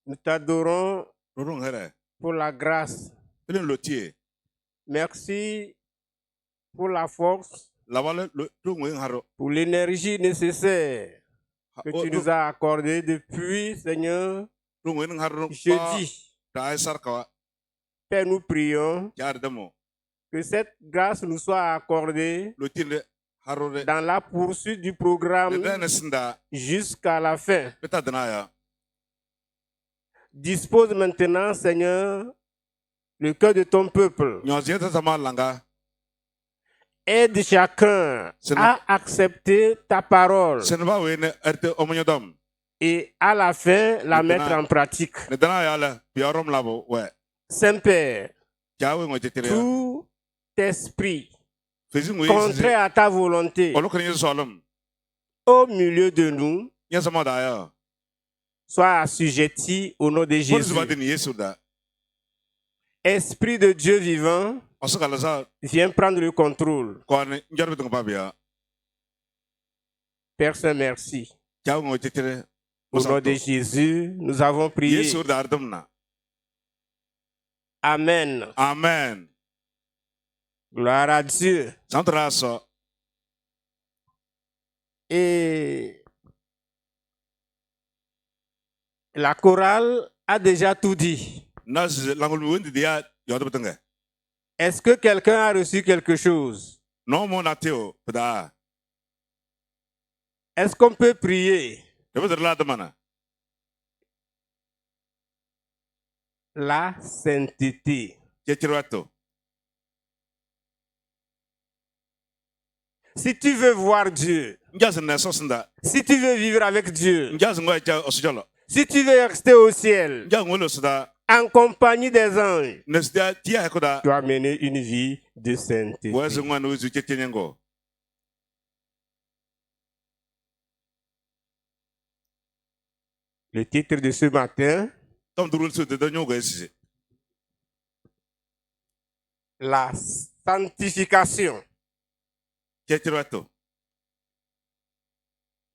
Nous t'adorons pour la grâce. Merci pour la force, pour l'énergie nécessaire que tu nous as accordée depuis, Seigneur, jeudi. Père, nous prions que cette grâce nous soit accordée dans la poursuite du programme jusqu'à la fin. Dispose maintenant, Seigneur, le cœur de ton peuple. Aide chacun à accepter ta parole et à la fin la mettre en pratique. Saint-Père, tout esprit contraire à ta volonté au milieu de nous soit assujetti au nom de Jésus. Esprit de Dieu vivant, viens prendre le contrôle. Père Saint, merci. Au nom de Jésus, nous avons prié. Amen. Amen. Gloire à Dieu. Et la chorale a déjà tout dit. Est-ce que quelqu'un a reçu quelque chose? Est-ce qu'on peut prier? La sainteté. Si tu veux voir Dieu, si tu veux vivre avec Dieu, si tu veux rester au ciel, en compagnie des anges, tu dois mener une vie de sainteté. Le titre de ce matin, la sanctification.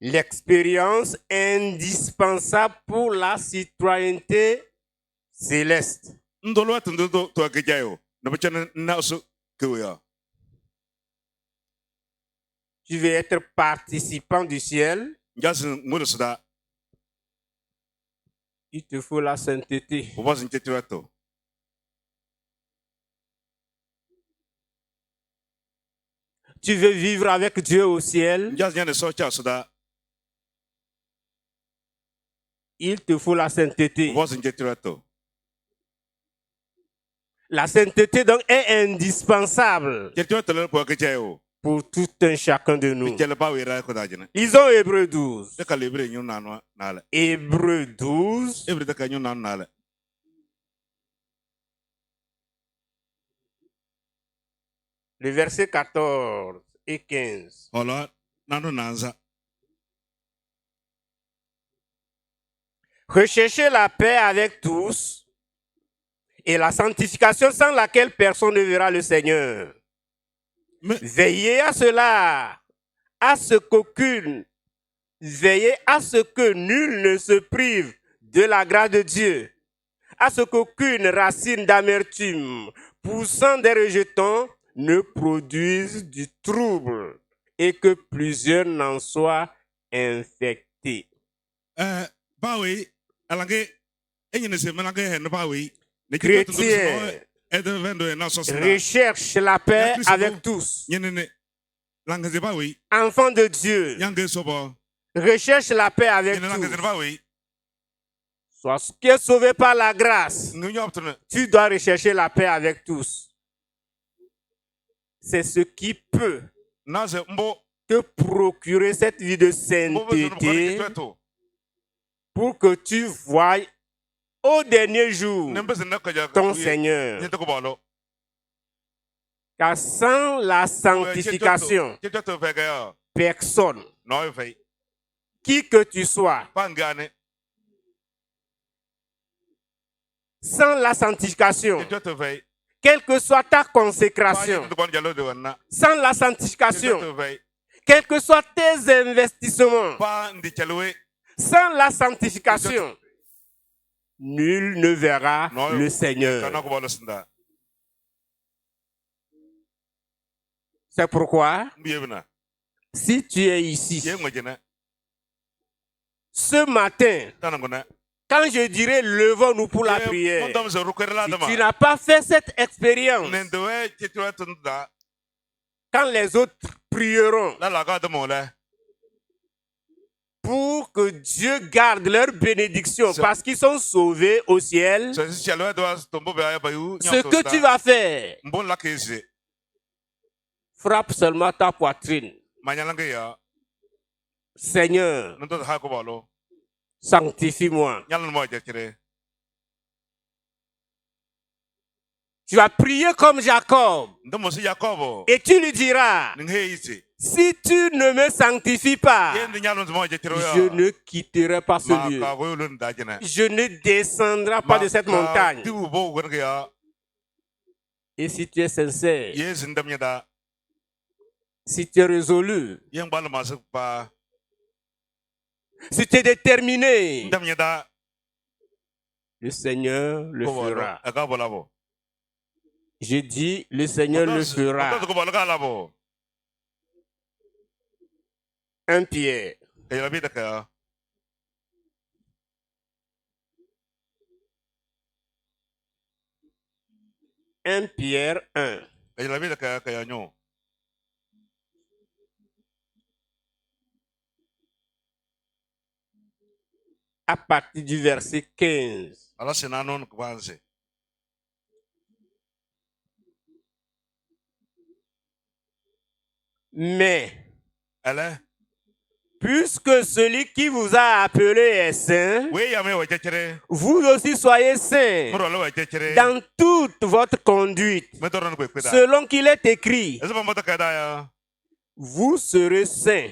L'expérience indispensable pour la citoyenneté céleste. Tu veux être participant du ciel, il te faut la sainteté. Tu veux vivre avec Dieu au ciel, il te faut la sainteté. La sainteté donc est indispensable pour tout un chacun de nous. Lisons Hébreux 12. Hébreux 12. Le verset 14 et 15. Recherchez la paix avec tous et la sanctification sans laquelle personne ne verra le Seigneur. Veillez à cela, veillez à ce que nul ne se prive de la grâce de Dieu, à ce qu'aucune racine d'amertume poussant des rejetons ne produise du trouble et que plusieurs n'en soient infectés. Chrétiens, recherche la paix avec tous. Enfants de Dieu, recherche la paix avec tous. Sois qui est sauvé par la grâce, tu dois rechercher la paix avec tous. C'est ce qui peut te procurer cette vie de sainteté pour que tu voies au dernier jour ton Seigneur. Car sans la sanctification, personne, qui que tu sois, sans la sanctification, quelle que soit ta consécration, sans la sanctification, quels que soient tes investissements, Sans la sanctification, nul ne verra le Seigneur. C'est pourquoi, si tu es ici, ce matin, quand je dirai levons-nous pour la prière, si tu n'as pas fait cette expérience, quand les autres prieront, pour que Dieu garde leur bénédiction, parce qu'ils sont sauvés au ciel, ce que tu vas faire, frappe seulement ta poitrine. Seigneur, sanctifie-moi. Tu vas prier comme Jacob. Et tu lui diras, si tu ne me sanctifies pas, je ne quitterai pas ce lieu. Je ne descendrai pas de cette montagne. Et si tu es sincère, si tu es résolu, si tu es déterminé, le Seigneur le fera. Je dis, le Seigneur le fera. 1 Pierre. 1 Pierre 1. À partir du verset 15. Mais, puisque celui qui vous a appelé est saint, vous aussi soyez saints dans toute votre conduite, selon qu'il est écrit, vous serez saints,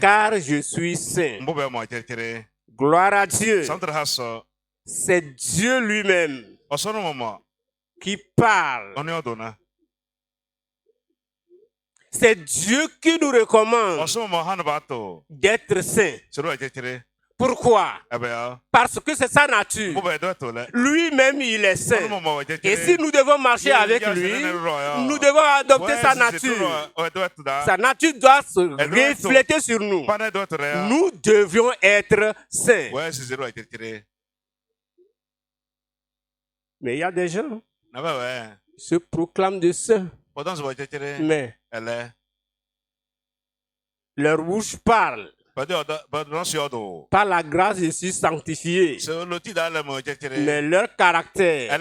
car je suis saint. Gloire à Dieu. C'est Dieu lui-même qui parle. C'est Dieu qui nous recommande d'être saints. Pourquoi? Parce que c'est sa nature. Lui-même, il est saint. Et si nous devons marcher avec lui, nous devons adopter sa nature. Sa nature doit se refléter sur nous. Nous devions être saints. Mais il y a des gens qui se proclament de saints. Mais leur bouche parle. Par la grâce, je suis sanctifié. Mais leur caractère,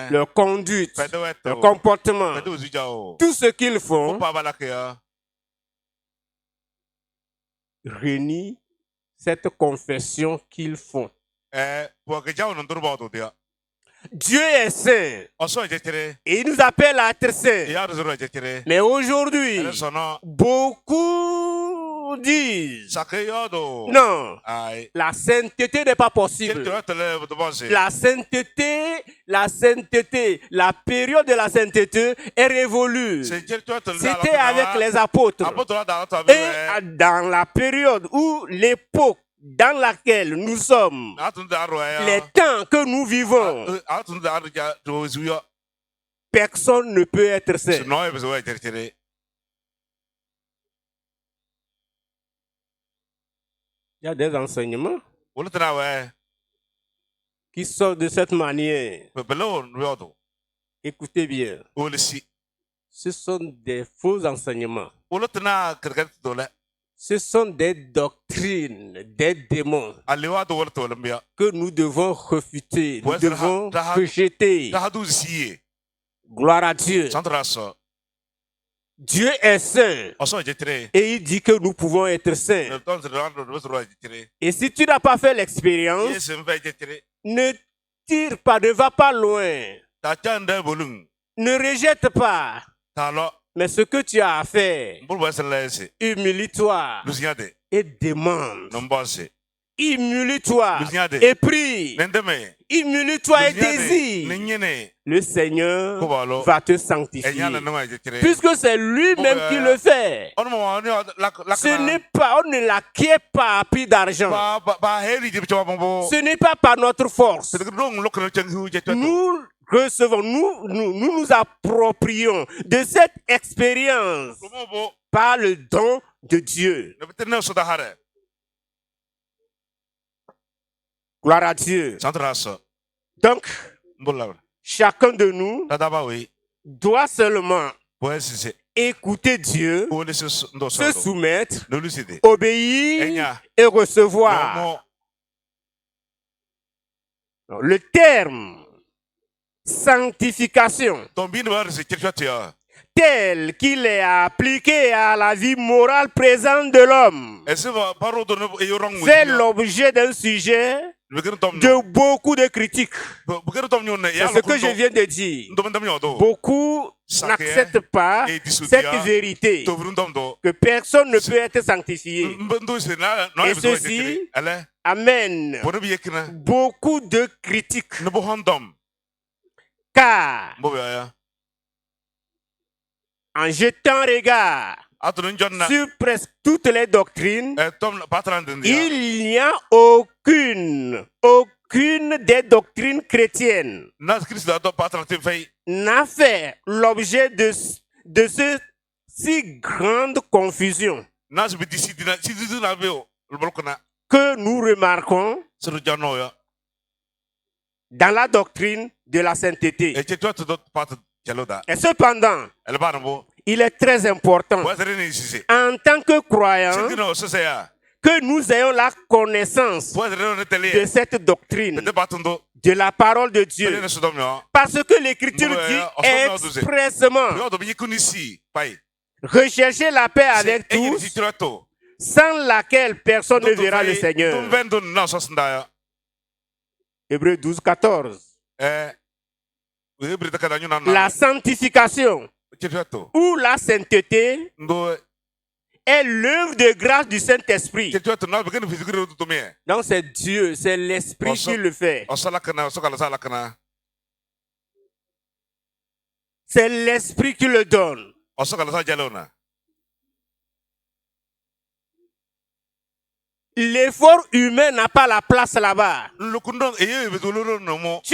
leur conduite, leur comportement, tout ce qu'ils font renie cette confession qu'ils font. Dieu est saint et il nous appelle à être saints. Mais aujourd'hui, beaucoup disent non, la sainteté n'est pas possible. La sainteté, la période de la sainteté est révolue. C'était avec les apôtres. Et dans la période où l'époque dans laquelle nous sommes, les temps que nous vivons, personne ne peut être saint. Il y a des enseignements qui sont de cette manière. Écoutez bien. Ce sont des faux enseignements. Ce sont des doctrines, des démons que nous devons refuter, nous devons rejeter. Gloire à Dieu. Dieu est saint et il dit que nous pouvons être saints. Et si tu n'as pas fait l'expérience, ne tire pas, ne va pas loin. Ne rejette pas. Mais ce que tu as à faire, humilie-toi et demande. Immule-toi et prie. Immule-toi et désire. Le Seigneur va te sanctifier. Puisque c'est lui-même qui le fait. Ce n'est pas, on ne l'acquiert pas à prix d'argent. Ce n'est pas par notre force. Nous recevons, nous approprions de cette expérience par le don de Dieu. Gloire à Dieu. Donc, chacun de nous doit seulement écouter Dieu, se soumettre, obéir et recevoir. Le terme sanctification tel qu'il est appliqué à la vie morale présente de l'homme fait l'objet d'un sujet de beaucoup de critiques. C'est ce que je viens de dire. Beaucoup n'acceptent pas cette vérité que personne ne peut être sanctifié. Et ceci amène beaucoup de critiques. Car en jetant regard sur presque toutes les doctrines, il n'y a aucune des doctrines chrétiennes n'a fait l'objet de ce si grande confusion que nous remarquons dans la doctrine de la sainteté. Et cependant, il est très important en tant que croyants que nous ayons la connaissance de cette doctrine, de la parole de Dieu. Parce que l'Écriture dit expressément: recherchez la paix avec tous, sans laquelle personne ne verra le Seigneur. Hébreux 12, 14. La sanctification ou la sainteté est l'œuvre de grâce du Saint-Esprit. Donc c'est Dieu, c'est l'Esprit qui le fait. C'est l'Esprit qui le donne. L'effort humain n'a pas la place là-bas. Tu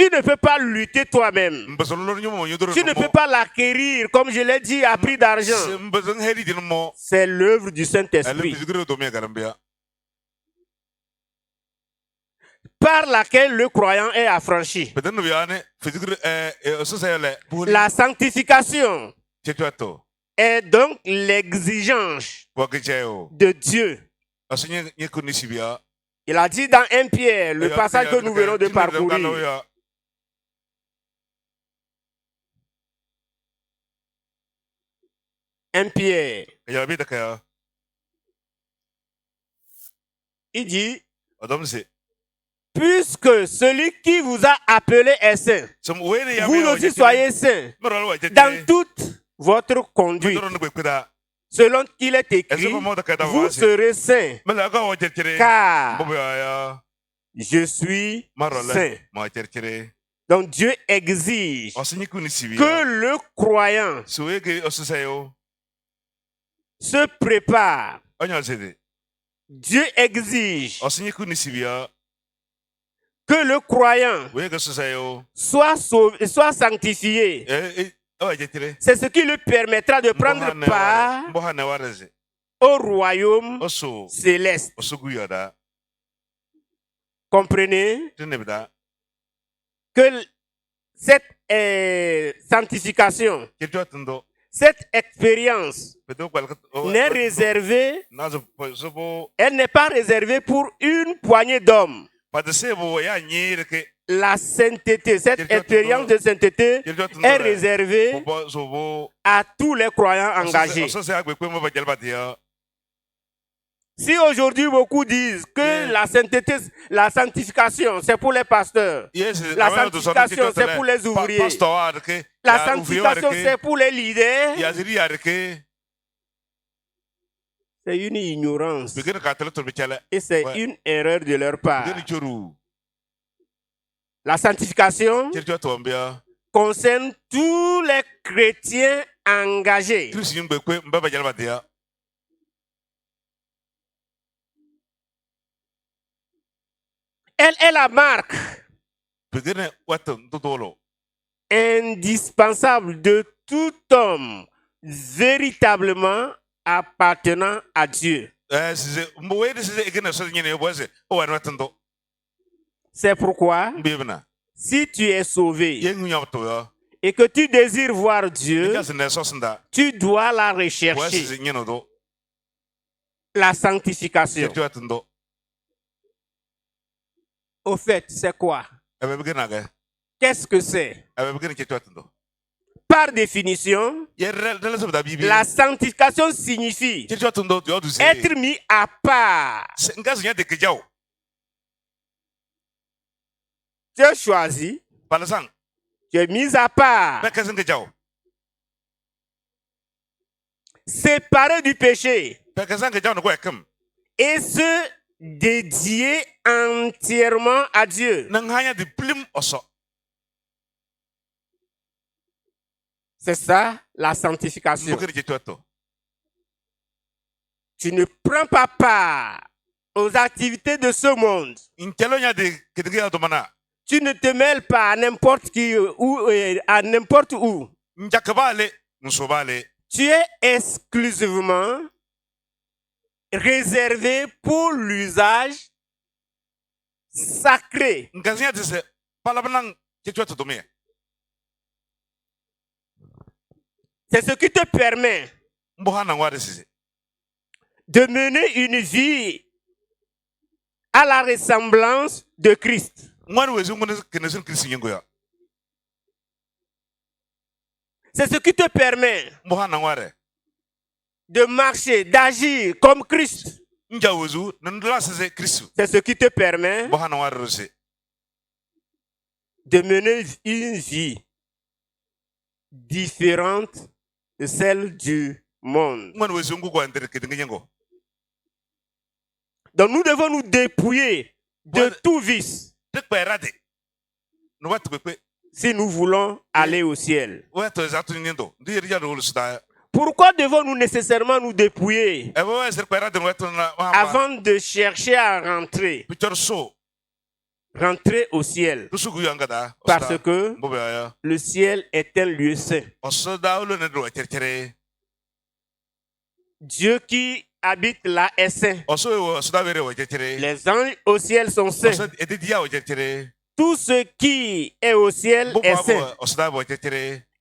ne peux pas lutter toi-même. Tu ne peux pas l'acquérir, comme je l'ai dit, à prix d'argent. C'est l'œuvre du Saint-Esprit par laquelle le croyant est affranchi. La sanctification est donc l'exigence de Dieu. Il a dit dans 1 Pierre, le passage que nous venons de parcourir. Un Pierre. Il dit: puisque celui qui vous a appelé est saint, vous aussi soyez saints dans toute votre conduite. Selon qu'il est écrit, vous serez saints, car je suis saint. Donc Dieu exige que le croyant se prépare. Dieu exige que le croyant soit sauvé, soit sanctifié. C'est ce qui lui permettra de prendre part au royaume céleste. Comprenez que cette sanctification, cette expérience n'est réservée, elle n'est pas réservée pour une poignée d'hommes. La sainteté, cette expérience de sainteté est réservée à tous les croyants engagés. Si aujourd'hui beaucoup disent que la sainteté, la sanctification, c'est pour les pasteurs, la sanctification, c'est pour les ouvriers, la sanctification, c'est pour les leaders, C'est une ignorance. Begin ka tele to bichele. Et c'est Ouais. une erreur de leur part. Begin choru. La sanctification Church to ambia. concerne tous les chrétiens engagés. Chris yimbe kwe mbaba jalba dia. Elle est la marque Begin wato ndodolo. indispensable de tout homme véritablement appartenant à Dieu. Size mwe de size igena so nyene boze. O wa watando. C'est pourquoi, Mbibna. si tu es sauvé Yengu nyapto yo. et que tu désires voir Dieu, Gas ne so senda. tu dois la Wa rechercher. size nyeno do. La sanctification. Church watando. Au fait, c'est quoi? Ebe begin aga. Qu'est-ce que c'est? Ebe begin church watando. Par définition, la sanctification signifie être mis à part. Tu es choisi, tu es mis à part, séparé du péché et se dédié entièrement à Dieu. C'est ça la sanctification. Tu ne prends pas part aux activités de ce monde. Tu ne te mêles pas à n'importe qui ou à n'importe où. Tu es exclusivement réservé pour l'usage sacré. C'est ce qui te permet de mener une vie à la ressemblance de Christ. C'est ce qui te permet de marcher, d'agir comme Christ. C'est ce qui te permet de mener une vie différente de celle du monde. Donc nous devons nous dépouiller de tout vice si nous voulons aller au ciel. Pourquoi devons-nous nécessairement nous dépouiller avant de chercher à rentrer au ciel? Parce que le ciel est un lieu saint. Dieu qui habite là est saint. Les anges au ciel sont saints. Tout ce qui est au ciel est saint.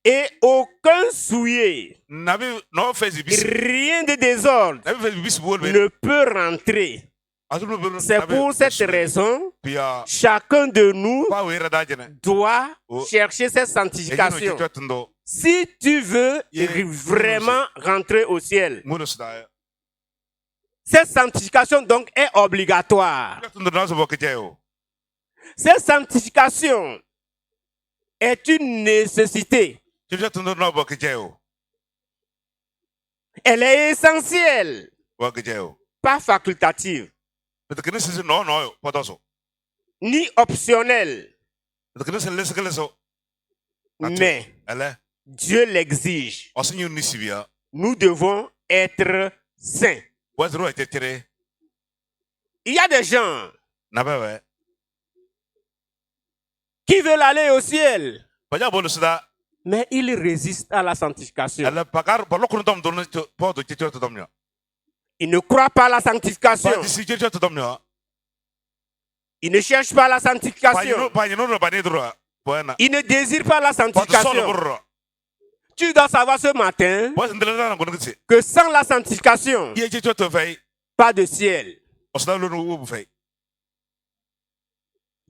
Et aucun souillé, rien de désordre ne peut rentrer. C'est pour cette raison, chacun de nous doit chercher cette sanctification. Si tu veux vraiment rentrer au ciel, cette sanctification donc est obligatoire. Cette sanctification est une nécessité. Elle est essentielle, pas facultative, ni optionnelle, mais Dieu l'exige. Nous devons être saints. Il y a des gens qui veulent aller au ciel, mais ils résistent à la sanctification. Ils ne croient pas à la sanctification. Ils ne cherchent pas la sanctification. Ils ne désirent pas la sanctification. Tu dois savoir ce matin que sans la sanctification, pas de ciel.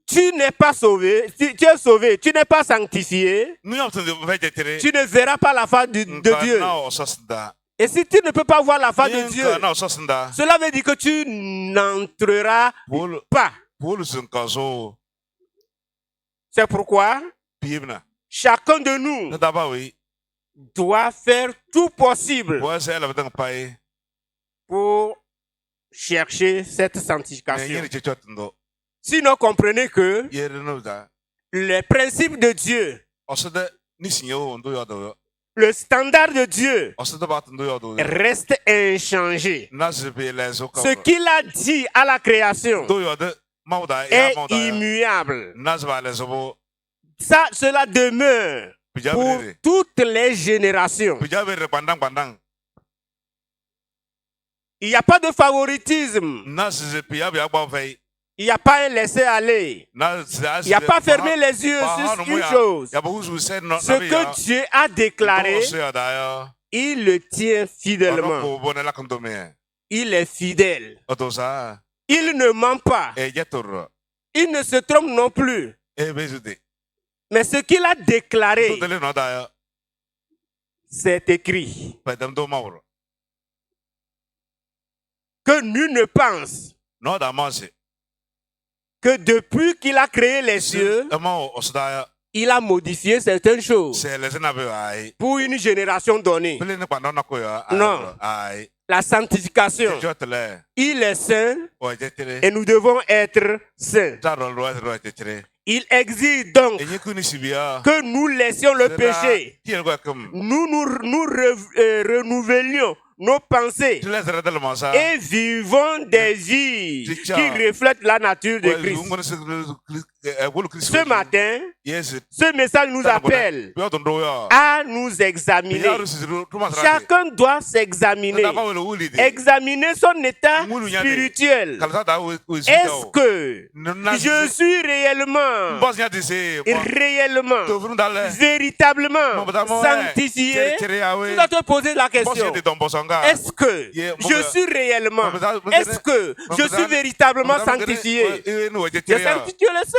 Tu n'es pas sauvé, si tu es sauvé, tu n'es pas sanctifié, tu ne verras pas la face de Dieu. Et si tu ne peux pas voir la face de Dieu, cela veut dire que tu n'entreras pas. C'est pourquoi chacun de nous doit faire tout possible pour chercher cette ne sanctification. yiri che chot ndo Sinon, comprenez que yiri no da les principes de Dieu, osede ni sinyo ndo yo do le standard de Dieu osede bat ndo yo do reste inchangé. na zebe les o Ce qu'il a dit à la création ndo yo de mauda ya est mauda immuable. na zeba les o Ça, cela demeure pour toutes les générations. pijabere pandang Il n'y a pas de favoritisme. na zebe piyabe agba fei Il n'y a pas un laisser-aller. na Il n'y a pas fermé les yeux sur une chose. Ce que Dieu a déclaré, il le tient fidèlement. Il est fidèle. Il ne ment pas. Il ne se trompe non plus. Mais ce qu'il a déclaré, c'est écrit. Que nul ne pense que depuis qu'il a créé les cieux, il a modifié certaines choses pour une génération donnée. Non. La sanctification. Il est saint et nous devons être saints. Il exige donc que nous laissions le péché. Nous renouvelions nos pensées et vivons des vies qui reflètent la nature de Christ. Ce matin, ce message nous appelle à nous examiner. Chacun doit s'examiner. Examiner son état spirituel. Est-ce que je suis réellement, véritablement sanctifié? Tu dois te poser la question. Est-ce que je suis réellement, est-ce que je suis véritablement sanctifié? Je sais que tu le sais.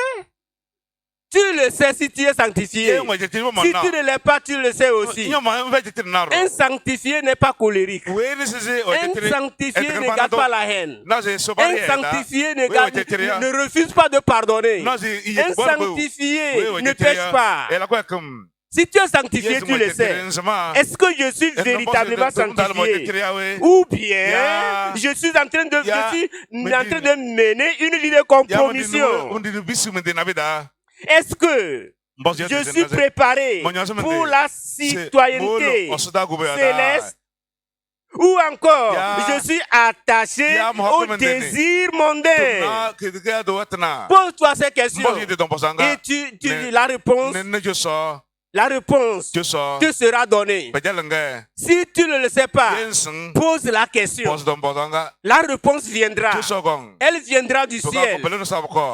Tu le sais si tu es sanctifié. Si tu ne l'es pas, tu le sais aussi. Un sanctifié n'est pas colérique. Un sanctifié ne garde pas la haine. Un sanctifié ne refuse pas de pardonner. Un sanctifié ne pêche pas. Si tu es sanctifié, tu le sais. Est-ce que je suis véritablement sanctifié? Ou bien je suis en train de mener une vie de compromission? Est-ce que je suis préparé pour la citoyenneté céleste? Ou encore, je suis attaché au désir mondain? Pose-toi ces questions. Et la réponse te sera donnée. Si tu ne le sais pas, pose la question. La réponse viendra. Elle viendra du ciel.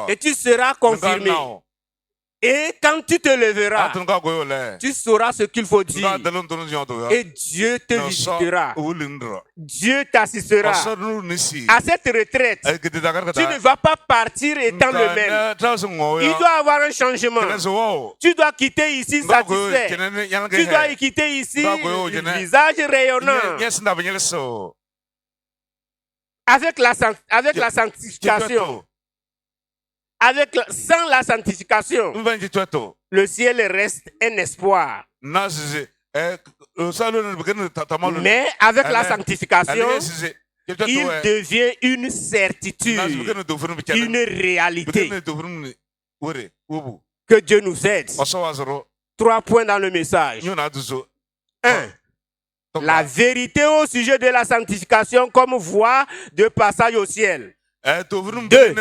Et tu seras confirmé. Et quand tu te leveras, tu sauras ce qu'il faut dire. Et Dieu te visitera. Dieu t'assistera. À cette retraite, tu ne vas pas partir étant le même. Il doit y avoir un changement. Tu dois quitter ici satisfait. Tu dois quitter ici le visage rayonnant. Avec la sanctification. Sans la sanctification, le ciel reste un espoir. Mais avec la sanctification, il devient une certitude, une réalité. Que Dieu nous aide. 3 points dans le message. 1. La vérité au sujet de la sanctification comme voie de passage au ciel. 2.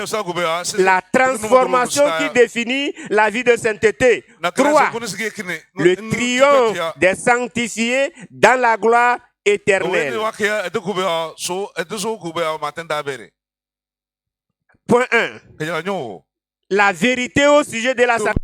La transformation qui définit la vie de sainteté. 3. Le triomphe des sanctifiés dans la gloire éternelle. Point 1. La vérité au sujet de la sanctification.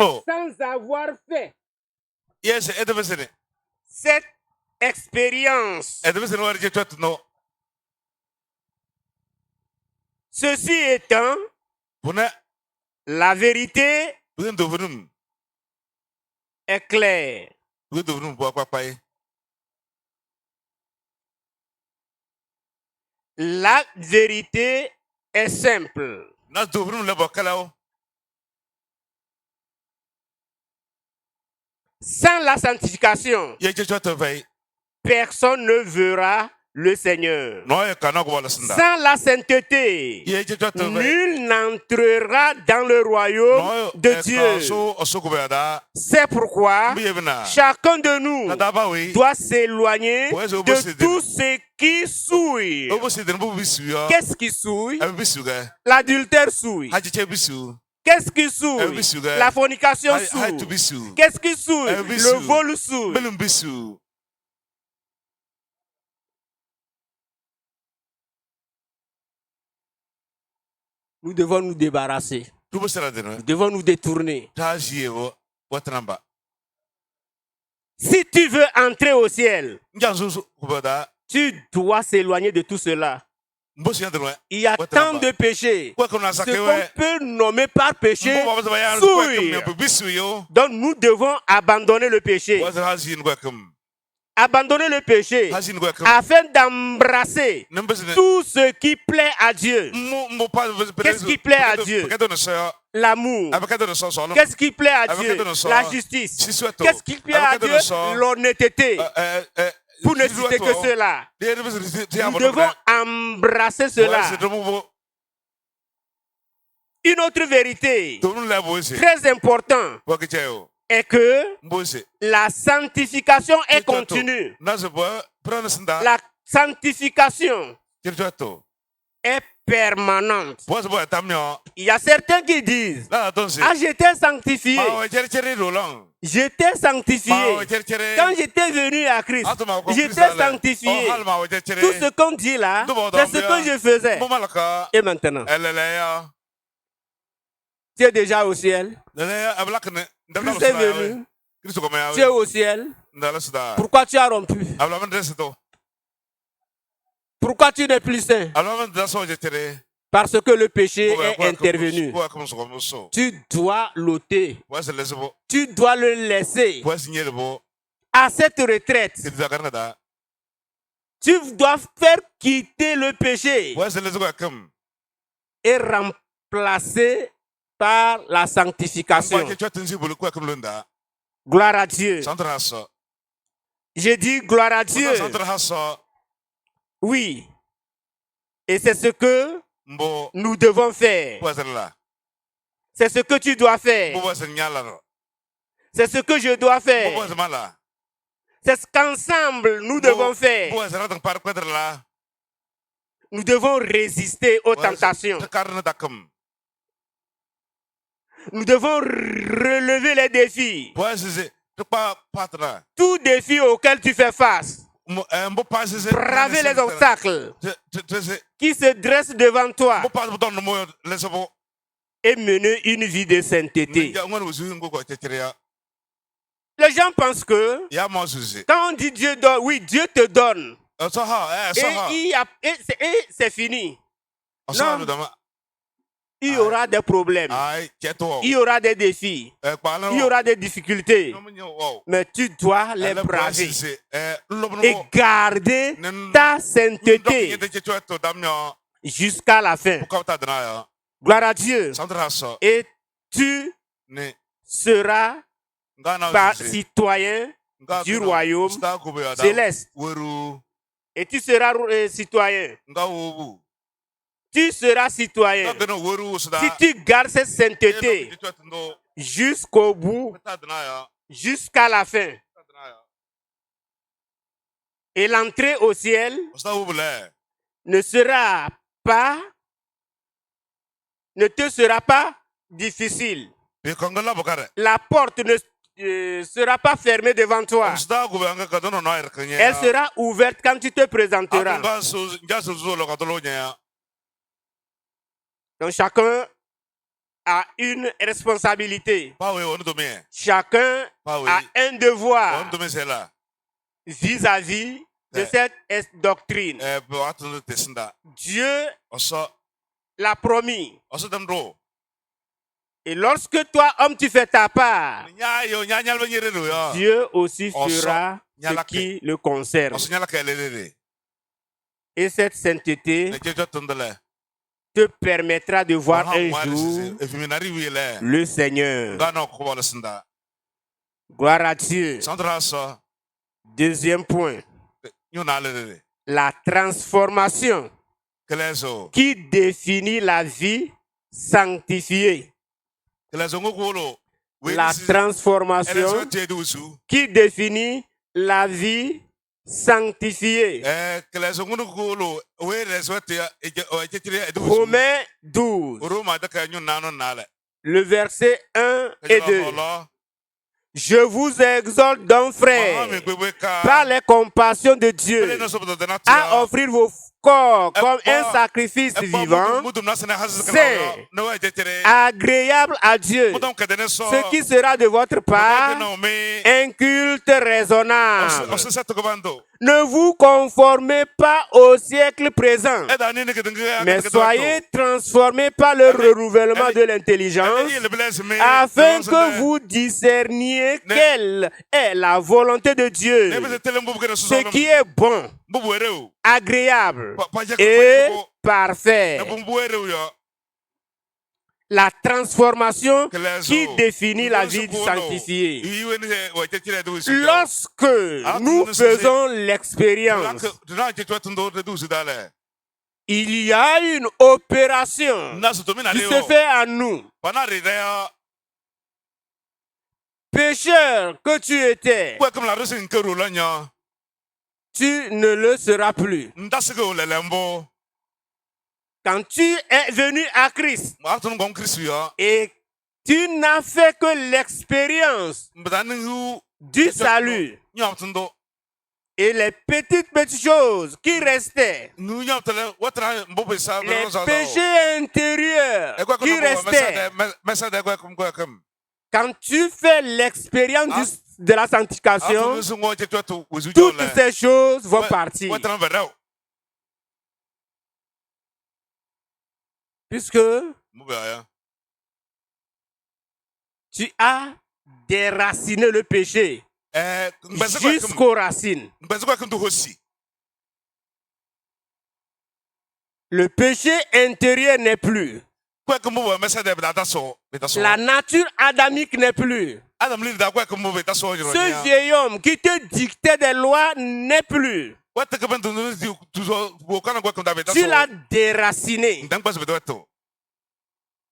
Oh, sans avoir fait yes, edebesene. cette expérience. Edebesene wari je twat no. Ceci étant, Puna la vérité bugen dovunum. est claire. Bugen dovunum bo papai. La vérité est simple. Nas dovunum le bokalao. Sans la sanctification, Ye je twat vai. personne ne verra le Seigneur. No ye kana go wala sanda. Sans la sainteté, Ye je twat vai. nul n'entrera dans le royaume de Dieu. So osoko beada. C'est pourquoi Biyebna. chacun de nous Nadaba we. doit s'éloigner Ouais, de tout ce qui souille. Obosi den bo bisu yo. Qu'est-ce qui souille? Bisu ga. L'adultère souille. Haji che bisu. Qu'est-ce qui souille? bisu. La fornication Hai to souille. bisu. Qu'est-ce qui souille? bisu. Le vol souille. Belum bisu. Nous devons nous débarrasser. Tubo sera den. Nous devons nous détourner. Taji evo watramba. Si tu veux entrer au ciel, Njanzu kubada. tu dois s'éloigner de tout cela. Mbosi yandrwa. Il y a tant de péchés. Kwa kuna Ce sakewe. qu'on peut nommer par péché Mbo baba ya souille. kwa bisu yo. Donc nous devons abandonner le péché. Wasa haji ngwa kum. Abandonner le péché Haji ngwa kum. afin d'embrasser Nambesene. tout ce qui plaît à Dieu. Mo pa. Qu'est-ce qui plaît à Dieu? L'amour. Qu'est-ce qui plaît à Dieu? La justice. Qu'est-ce qui plaît à Dieu? L'honnêteté. Pour ne citer que cela. Nous devons embrasser cela. Une autre vérité très importante est que la sanctification est continue. La sanctification est permanente. Il y a certains qui disent, ah, j'étais sanctifié. J'étais sanctifié. Quand j'étais venu à Christ, j'étais sanctifié. Tout ce qu'on dit là, c'est ce que je faisais. Et maintenant, tu es déjà au ciel. Christ est venu. Tu es au ciel. Pourquoi tu as rompu? Pourquoi tu n'es plus saint? Parce que le péché est intervenu. Tu dois l'ôter. Tu dois le laisser. À cette retraite, tu dois faire quitter le péché et remplacer par la sanctification. Gloire à Dieu. J'ai dit gloire à Dieu. Oui. Et c'est ce que nous devons faire. C'est ce que tu dois faire. C'est ce que je dois faire. C'est ce qu'ensemble nous devons faire. Nous devons résister aux tentations. Nous devons relever les défis. Tout défi auquel tu fais face. Braver les obstacles qui se dressent devant toi et mener une vie de sainteté. Les gens pensent que quand on dit Dieu donne, oui, Dieu te donne. Et c'est fini. Non. Il y aura des problèmes. Il y aura des défis. Il y aura des difficultés. Mais tu dois les braver et garder ta sainteté jusqu'à la fin. Gloire à Dieu. Et tu seras citoyen du royaume céleste. Et tu seras citoyen. Tu seras citoyen. Si tu gardes cette sainteté jusqu'au bout, jusqu'à la fin. Et l'entrée au ciel ne te sera pas difficile. La porte ne sera pas fermée devant toi. Elle sera ouverte quand tu te présenteras. Donc chacun a une responsabilité. Pawe onu to me. Chacun Pawe. a un devoir Onu to me sela. vis-à-vis de cette doctrine. Be watu te sinda. Dieu Oso l'a promis. demro. Et lorsque toi, homme, tu fais ta part, Nya yo nya nyal banyere no yo. Dieu aussi Oso fera ce nyala qui le concerne. Oso nyala kelele. Et cette sainteté Ne jejo tundele. te permettra de voir un jour Efiminari wile. le Seigneur. Ngano ko le sinda. Gloire à Dieu. Sandra so. Deuxième point, Nyuna lele. la transformation Kelezo. qui définit la vie sanctifiée. Kelezo ngokolo. La transformation qui définit la vie sanctifiée. Romains 12, le verset 1 et 2. Je vous exhorte donc, frères, par les compassions de Dieu, à offrir vos corps comme un sacrifice vivant, saint, agréable à Dieu, ce qui sera de votre part un culte raisonnable. Ne vous conformez pas au siècle présent, mais soyez transformés par le renouvellement de l'intelligence, afin que vous discerniez quelle est la volonté de Dieu, ce qui est bon, agréable et parfait. La transformation qui définit la vie sanctifiée. Lorsque nous faisons l'expérience, il y a une opération qui se fait à nous. Pécheur que tu étais, tu ne le seras plus. Quand tu es venu à Christ et tu n'as fait que l'expérience du salut et les petites choses qui restaient, les péchés intérieurs qui restaient, quand tu fais l'expérience de la sanctification, toutes ces choses vont partir. Puisque tu as déraciné le péché jusqu'aux racines. Le péché intérieur n'est plus. La nature adamique n'est plus. Ce vieil homme qui te dictait des lois n'est plus. Tu l'as déraciné.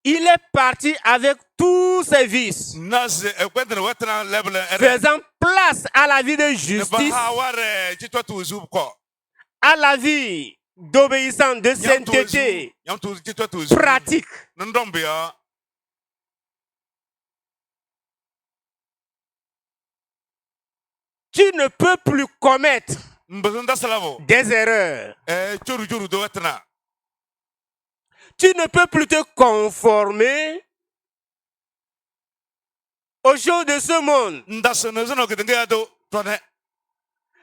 Il est parti avec tous ses vices, faisant place à la vie de justice, à la vie d'obéissance, de sainteté, pratique. Tu ne peux plus commettre des erreurs. Tu ne peux plus te conformer aux choses de ce monde.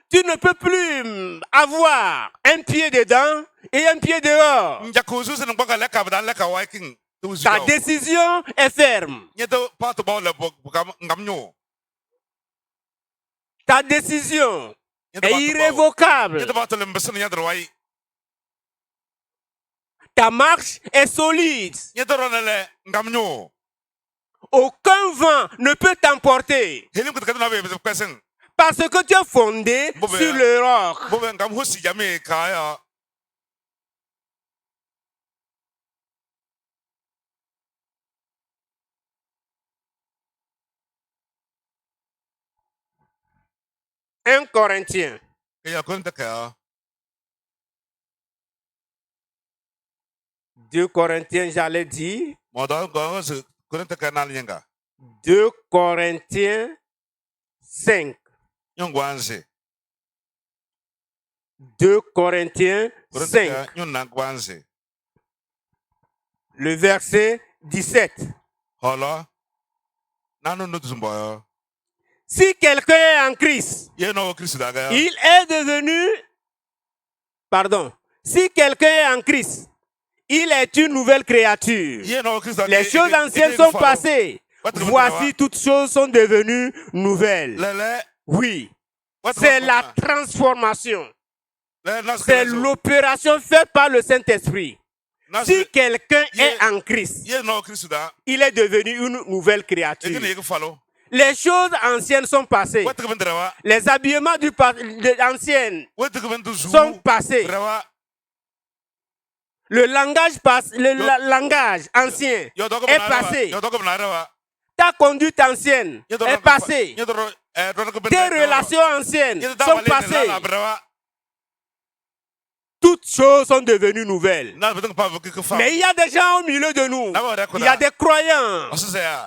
Tu ne peux plus avoir un pied dedans et un pied dehors. Ta décision est ferme. Ta décision est irrévocable. Ta marche est solide. Aucun vent ne peut t'emporter. Parce que tu es fondé sur le roc. 1 Corinthiens. 2 Corinthiens, j'allais dire. 2 Corinthiens 5. 2 Corinthiens 5. Le verset 17. Hola. Nanu no tzumba. Si quelqu'un est en Christ, Ye no Christ daga. il est devenu, pardon, si quelqu'un est en Christ, il est une nouvelle créature. Ye no Christ daga. Les choses anciennes sont passées. Voici toutes choses sont devenues nouvelles. Lele. Oui, c'est la transformation. C'est l'opération faite par le Saint-Esprit. Si quelqu'un est en Christ, Ye no Christ da. il est devenu une nouvelle créature. Ekene ye follow. Les choses anciennes sont passées. What to drawa. Les habillements du anciennes What to sont passés. Drawa. Le langage passe, langage ancien est passé. Ta conduite ancienne est passée. Tes relations anciennes sont passées. Toutes choses sont devenues nouvelles. Mais il y a des gens au milieu de nous. Il y a des croyants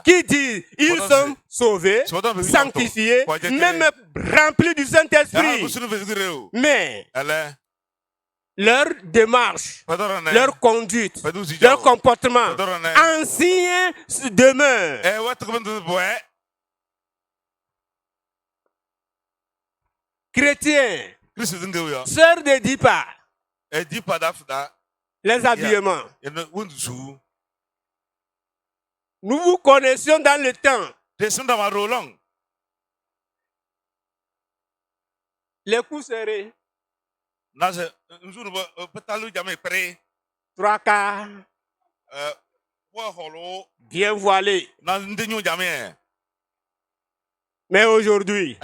qui disent ils sont sauvés, sanctifiés, même remplis du Saint-Esprit. Mais leur démarche, leur conduite, leur comportement ancien demeure. Chrétiens, sœurs ne dis pas les habillements. Nous vous connaissions dans le temps. Les coups serrés. 3 quarts. Bien voilés. Mais aujourd'hui,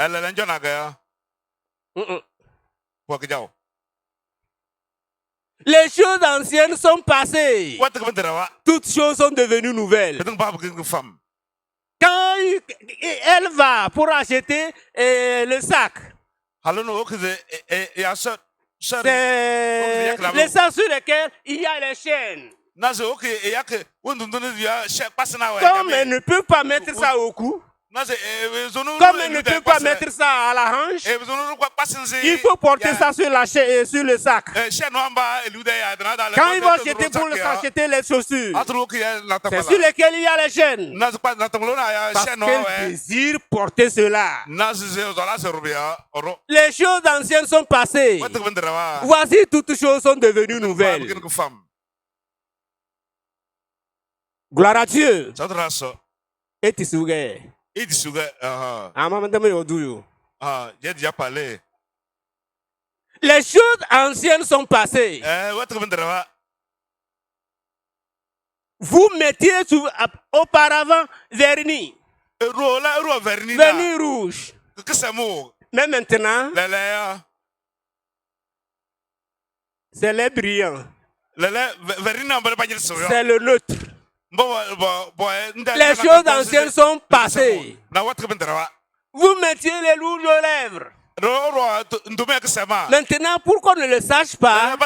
les choses anciennes sont passées. Toutes choses sont devenues nouvelles. Quand elle va pour acheter le sac, c'est les sacs sur lesquels il y a les chaînes. Comme elle ne peut pas mettre ça au cou, comme elle ne peut pas mettre ça à la hanche, il faut porter ça sur la chaîne, sur le sac. Quand ils vont acheter pour s'acheter les chaussures, c'est sur lesquelles il y a les chaînes. Parce qu'elle désire porter cela. Les choses anciennes sont passées. Voici toutes choses sont devenues nouvelles. Gloire à Dieu. Et tu souviens. Les choses anciennes sont passées. Vous mettiez auparavant vernis. Vernis rouge. Mais maintenant, c'est les brillants. C'est le neutre. Les choses anciennes sont passées. Vous mettiez les rouges aux lèvres. Maintenant, pour qu'on ne le sache pas,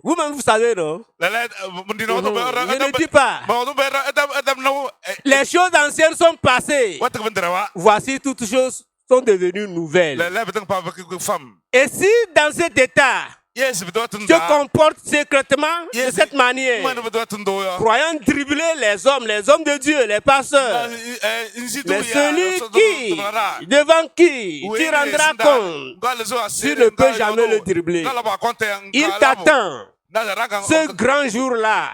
vous-même vous savez, non? Je ne dis pas. Les choses anciennes sont passées. Voici toutes choses sont devenues nouvelles. Et si dans cet état, te comporte secrètement de cette manière, croyant dribbler les hommes de Dieu, les pasteurs. Mais celui devant qui tu rendras compte, tu ne peux jamais le dribbler. Il t'attend ce grand jour-là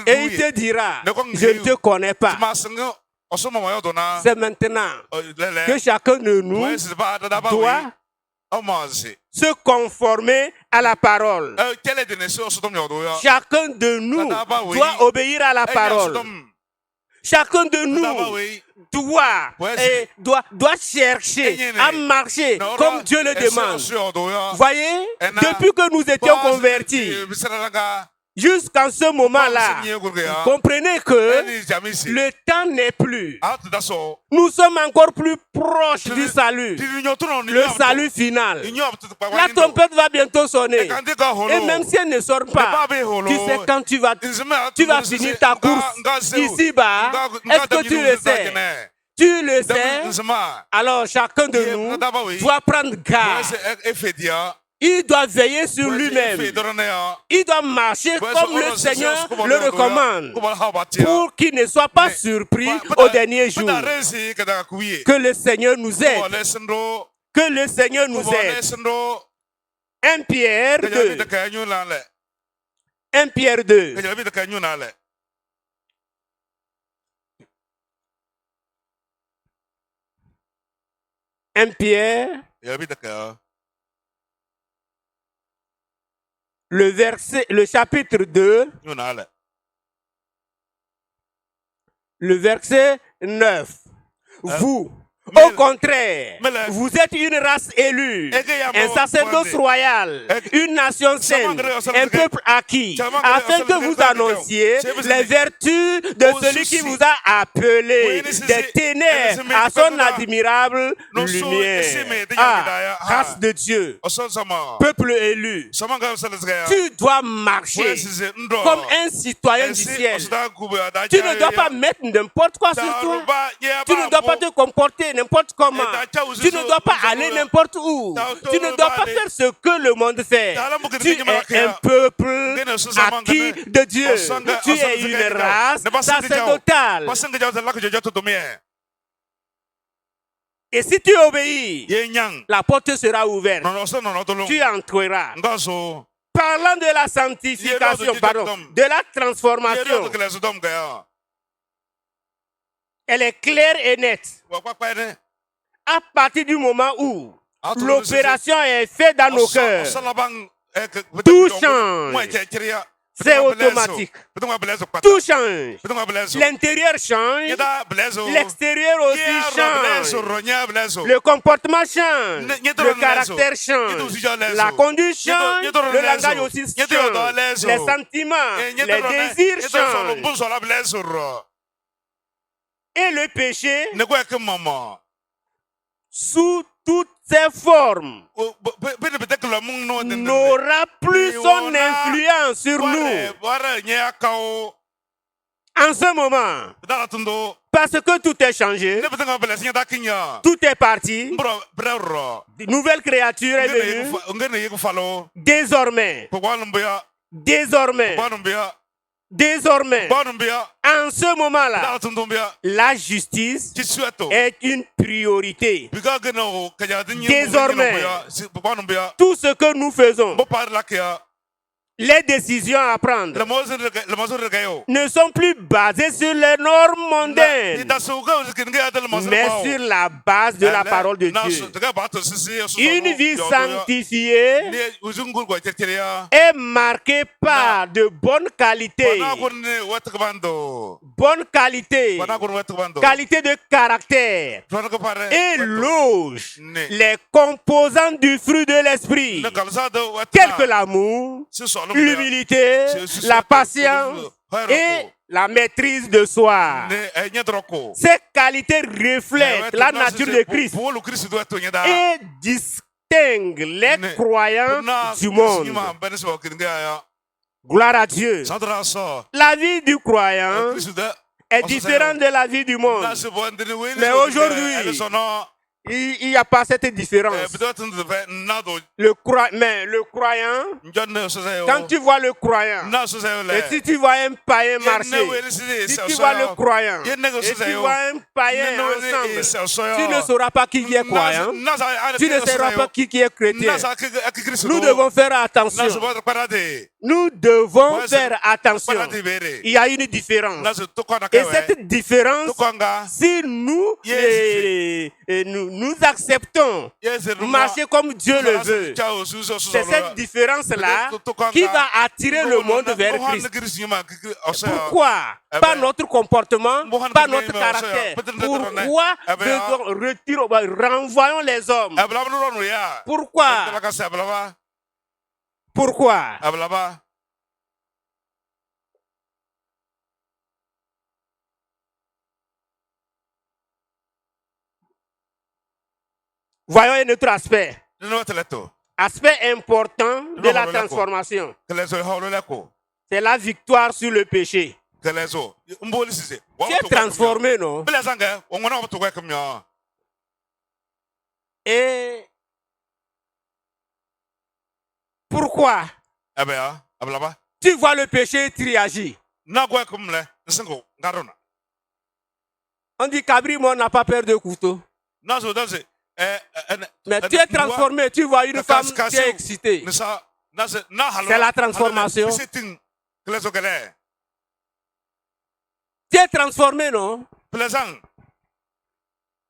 et il te dira, je ne te connais pas. C'est maintenant que chacun de nous doit se conformer à la parole. Chacun de nous doit obéir à la parole. Chacun de nous doit chercher à marcher comme Dieu le demande. Voyez, depuis que nous étions convertis, jusqu'en ce moment-là, comprenez que le temps n'est plus. Nous sommes encore plus proches du salut. Le salut final. La trompette va bientôt sonner. Et même si elle ne sort pas, tu sais quand tu vas finir ta course ici-bas. Est-ce que tu le sais? Tu le sais. Alors chacun de nous doit prendre garde Il doit veiller sur lui-même. Il doit marcher comme le Seigneur le recommande pour qu'il ne soit pas surpris au dernier jour. Que le Seigneur nous aide. Que le Seigneur nous aide. 1 Pierre 2. 1 Pierre 2. 1 Pierre, le chapitre 2, le verset 9. Vous, au contraire, vous êtes une race élue, un sacerdoce royal, une nation sainte, un peuple acquis, afin que vous annonciez les vertus de celui qui vous a appelé des ténèbres à son admirable lumière. Ah, race de Dieu, peuple élu, tu dois marcher comme un citoyen du ciel. Tu ne dois pas mettre n'importe quoi sur toi. Tu ne dois pas te comporter n'importe comment. Tu ne dois pas aller n'importe où. Tu ne dois pas faire ce que le monde fait. Tu es un peuple acquis de Dieu. Tu es une race sacerdotale. Et si tu obéis, la porte sera ouverte. Tu entreras. Parlant de la sanctification, de la transformation, elle est claire et nette. À partir du moment où l'opération est faite dans nos cœurs, tout change. C'est automatique. Tout change. L'intérieur change. L'extérieur aussi change. Le comportement change. Le caractère change. La conduite change. Le langage aussi change. Les sentiments, les désirs changent. Et le péché, sous toutes ses formes, n'aura plus son influence sur nous. En ce moment, parce que tout est changé, tout est parti, une nouvelle créature est venue. Désormais, en ce moment-là, la justice est une priorité. Désormais, tout ce que nous faisons, les décisions à prendre ne sont plus basées sur les normes mondaines, mais sur la base de la parole de Dieu. Une vie sanctifiée est marquée par de bonnes qualités. Bonne qualité, qualité de caractère et loge les composants du fruit de l'esprit, tels que l'amour, l'humilité, la patience et la maîtrise de soi. Ces qualités reflètent la nature de Christ et distinguent les croyants du monde. Gloire à Dieu. La vie du croyant est différente de la vie du monde. Mais aujourd'hui, il n'y a pas cette différence. Le croyant, quand tu vois le croyant, et si tu vois un païen marcher, si tu vois le croyant, et tu vois un païen ensemble, tu ne sauras pas qui est croyant, tu ne sauras pas qui est chrétien. Nous devons faire attention. Nous devons faire attention. Il y a une différence. Et cette différence, si nous acceptons marcher comme Dieu le veut, c'est cette différence-là qui va attirer le monde vers Christ. Pourquoi? Pas notre comportement, pas notre caractère. Pourquoi renvoyons les hommes? Pourquoi? Pourquoi? Voyons un autre aspect. Aspect important de la transformation. C'est la victoire sur le péché. Tu es transformé, non? Et Pourquoi? Ebe ya, ablaba. Tu vois le péché et tu réagis. Na gwa kumle, nsingo ngarona. On dit qu'Abrimon n'a pas peur de couteau. Na so danse. Mais tu es transformé, tu vois une femme qui est excitée. C'est la transformation. Tu es transformé, non?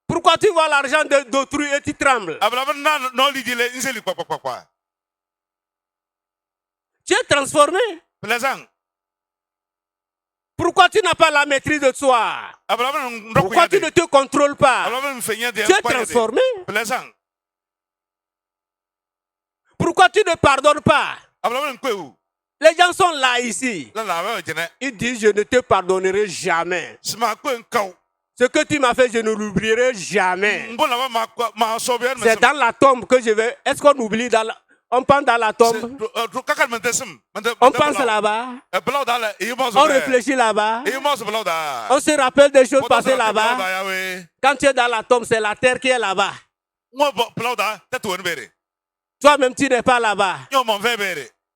Pourquoi tu vois l'argent d'autrui et tu trembles? Tu es transformé. Pourquoi tu n'as pas la maîtrise de toi? Pourquoi tu ne te contrôles pas? Tu es transformé. Pourquoi tu ne pardonnes pas? Les gens sont là ici. Ils disent, je ne te pardonnerai jamais. Ce que tu m'as fait, je ne l'oublierai jamais. C'est dans la tombe que je vais... Est-ce qu'on oublie dans la... On pense dans la tombe. On pense là-bas. On réfléchit là-bas. On se rappelle des choses passées là-bas. Quand tu es dans la tombe, c'est la terre qui est là-bas. Toi-même, tu n'es pas là-bas.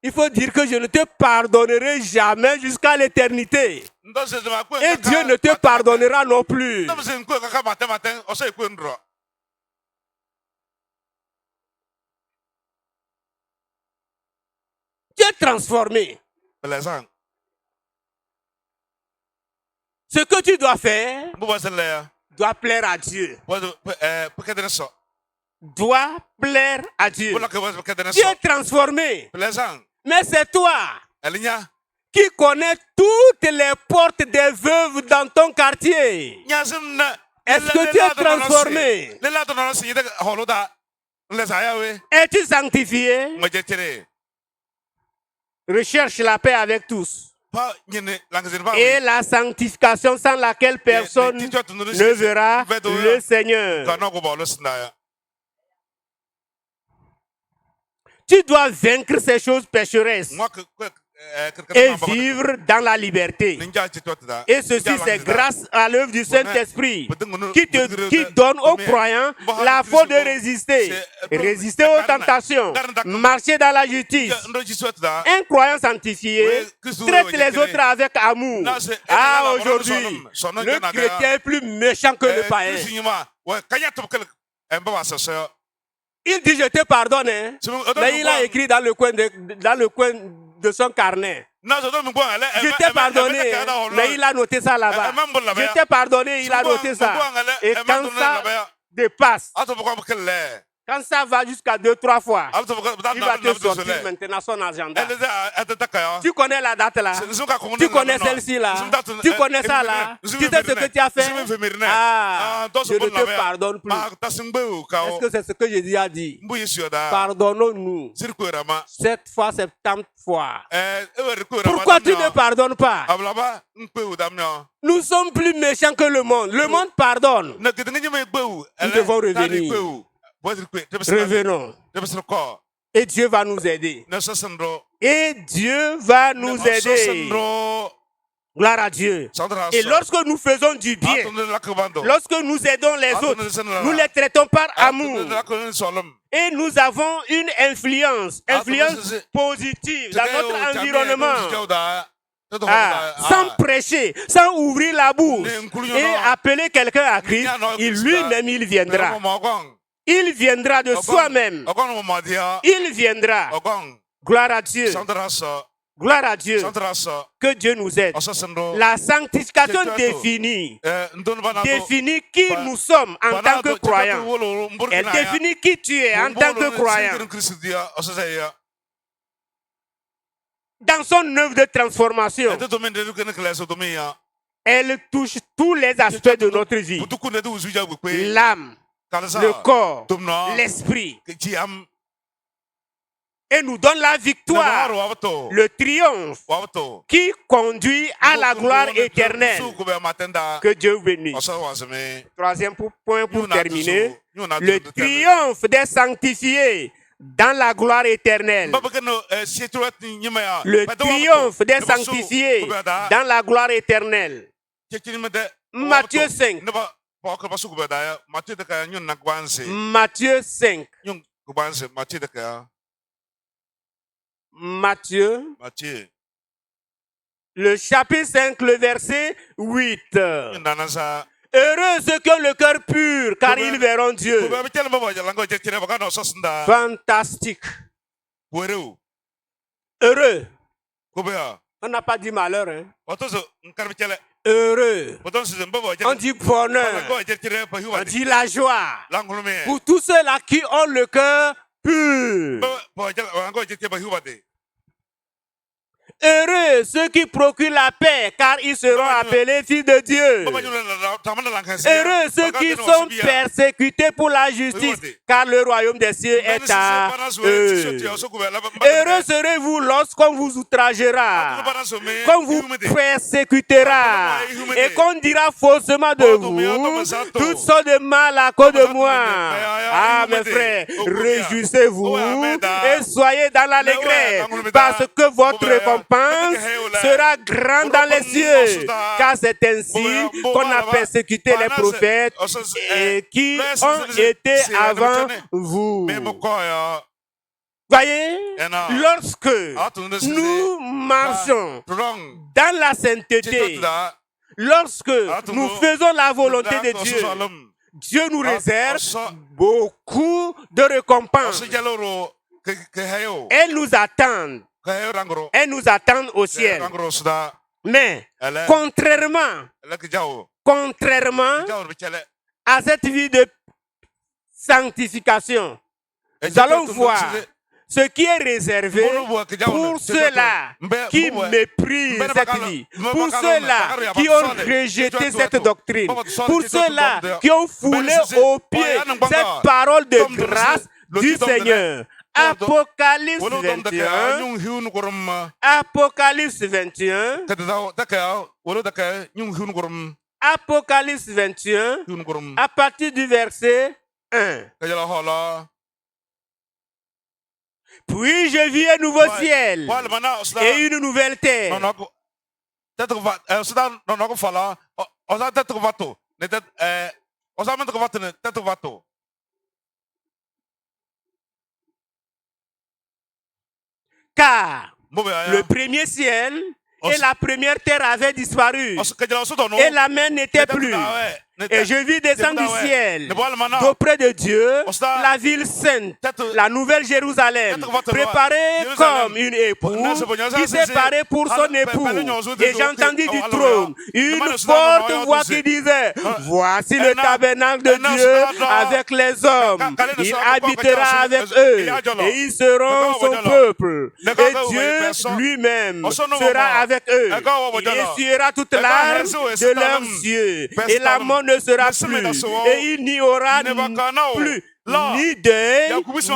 Il faut dire que je ne te pardonnerai jamais jusqu'à l'éternité. Et Dieu ne te pardonnera non plus. Tu es transformé. Ce que tu dois faire doit plaire à Dieu. Doit plaire à Dieu. Tu es transformé. Mais c'est toi qui connais toutes les portes des veuves dans ton quartier. Est-ce que tu es transformé? Es-tu sanctifié? Recherche la paix avec tous. Et la sanctification sans laquelle personne ne verra le Seigneur. Tu dois vaincre ces choses pécheresses et vivre dans la liberté. Et ceci, c'est grâce à l'œuvre du Saint-Esprit qui donne aux croyants la force de résister. Résister aux tentations. Marcher dans la justice. Un croyant sanctifié traite les autres avec amour. Ah, aujourd'hui, le chrétien est plus méchant que le païen. Il dit, je te pardonne, hein. Mais il a écrit dans le coin de son carnet. Je t'ai pardonné, mais il a noté ça là-bas. Je t'ai pardonné, il a noté ça. Et quand ça dépasse, quand ça va jusqu'à 2-3 fois, il va te sortir maintenant son agenda. Tu connais la date là? Tu connais celle-ci là? Tu connais ça là? Tu sais ce que tu as fait? Ah, je ne te pardonne plus. Est-ce que c'est ce que Jésus a dit? Pardonnons-nous 7 fois, 70 fois. Pourquoi tu ne pardonnes pas? Nous sommes plus méchants que le monde. Le monde pardonne. Nous devons revenir. Revenons. Et Dieu va nous aider. Et Dieu va nous aider. Gloire à Dieu. Et lorsque nous faisons du bien, lorsque nous aidons les autres, nous les traitons par amour. Et nous avons une influence positive dans notre environnement. Sans prêcher, sans ouvrir la bouche et appeler quelqu'un à Christ, lui-même il viendra. Il viendra de soi-même. Il viendra. Gloire à Dieu. Gloire à Dieu. Que Dieu nous aide. La sanctification définit qui nous sommes en tant que croyants. Elle définit qui tu es en tant que croyant. Dans son œuvre de transformation, elle touche tous les aspects de notre vie. L'âme, le corps, l'esprit. Et nous donne la victoire, le triomphe qui conduit à la gloire éternelle. Que Dieu vous bénisse. Troisième point pour terminer, le triomphe des sanctifiés dans la gloire éternelle. Le triomphe des sanctifiés dans la gloire éternelle. Matthieu 5. Matthieu 5. Matthieu, Matthieu. le chapitre 5, le verset 8. Ndanasa. Heureux ceux qui ont le cœur pur, car ils verront Dieu. Kuba bitela baba jalango jekire bakano sosnda. Fantastique. Wereu. Heureux. Kuba. On n'a pas dit malheur. Hein? Otozo nkar bitela. Heureux. Otozo zembaba On jalango. dit bonheur. Jalango jekire pa On hiwa. dit la joie. Langulume. Pour tous ceux-là qui ont le cœur pur. Baba jalango jekire pa hiwa de. Heureux ceux qui procurent la paix, car ils seront appelés fils de Dieu. Heureux ceux qui sont persécutés pour la justice, car le royaume des cieux est à eux. Heureux serez-vous lorsqu'on vous outragera, qu'on vous persécutera, et qu'on dira faussement de vous toutes sortes de mal à cause de moi. Ah, mes frères, réjouissez-vous et soyez dans l'allégresse, parce que votre récompense sera grand dans les cieux, car c'est ainsi qu'on a persécuté les prophètes et qui ont été avant vous. Voyez, lorsque nous marchons dans la sainteté, lorsque nous faisons la volonté de Dieu, Dieu nous réserve beaucoup de récompenses. Elles nous attendent. Elles nous attendent au ciel. Mais contrairement à cette vie de sanctification, nous allons voir ce qui est réservé pour ceux-là qui méprisent cette vie, pour ceux-là qui ont rejeté cette doctrine, pour ceux-là qui ont foulé aux pieds cette parole de grâce du Seigneur. Apocalypse 21. Apocalypse 21. Apocalypse 21. À partir du verset 1. Puis je vis un nouveau ciel et une nouvelle terre. Car le premier ciel et la première terre avaient disparu et la mer n'était plus. Et je vis descendre du ciel, d'auprès de Dieu, la ville sainte, la nouvelle Jérusalem, préparée comme une épouse qui s'est parée pour son époux. Et j'entendis du trône une forte voix qui disait: voici le tabernacle de Dieu avec les hommes. Il habitera avec eux et ils seront son peuple. Et Dieu lui-même sera avec eux. Il essuiera toute larme de leurs yeux. Et la mort ne sera plus, et il n'y aura plus ni deuil,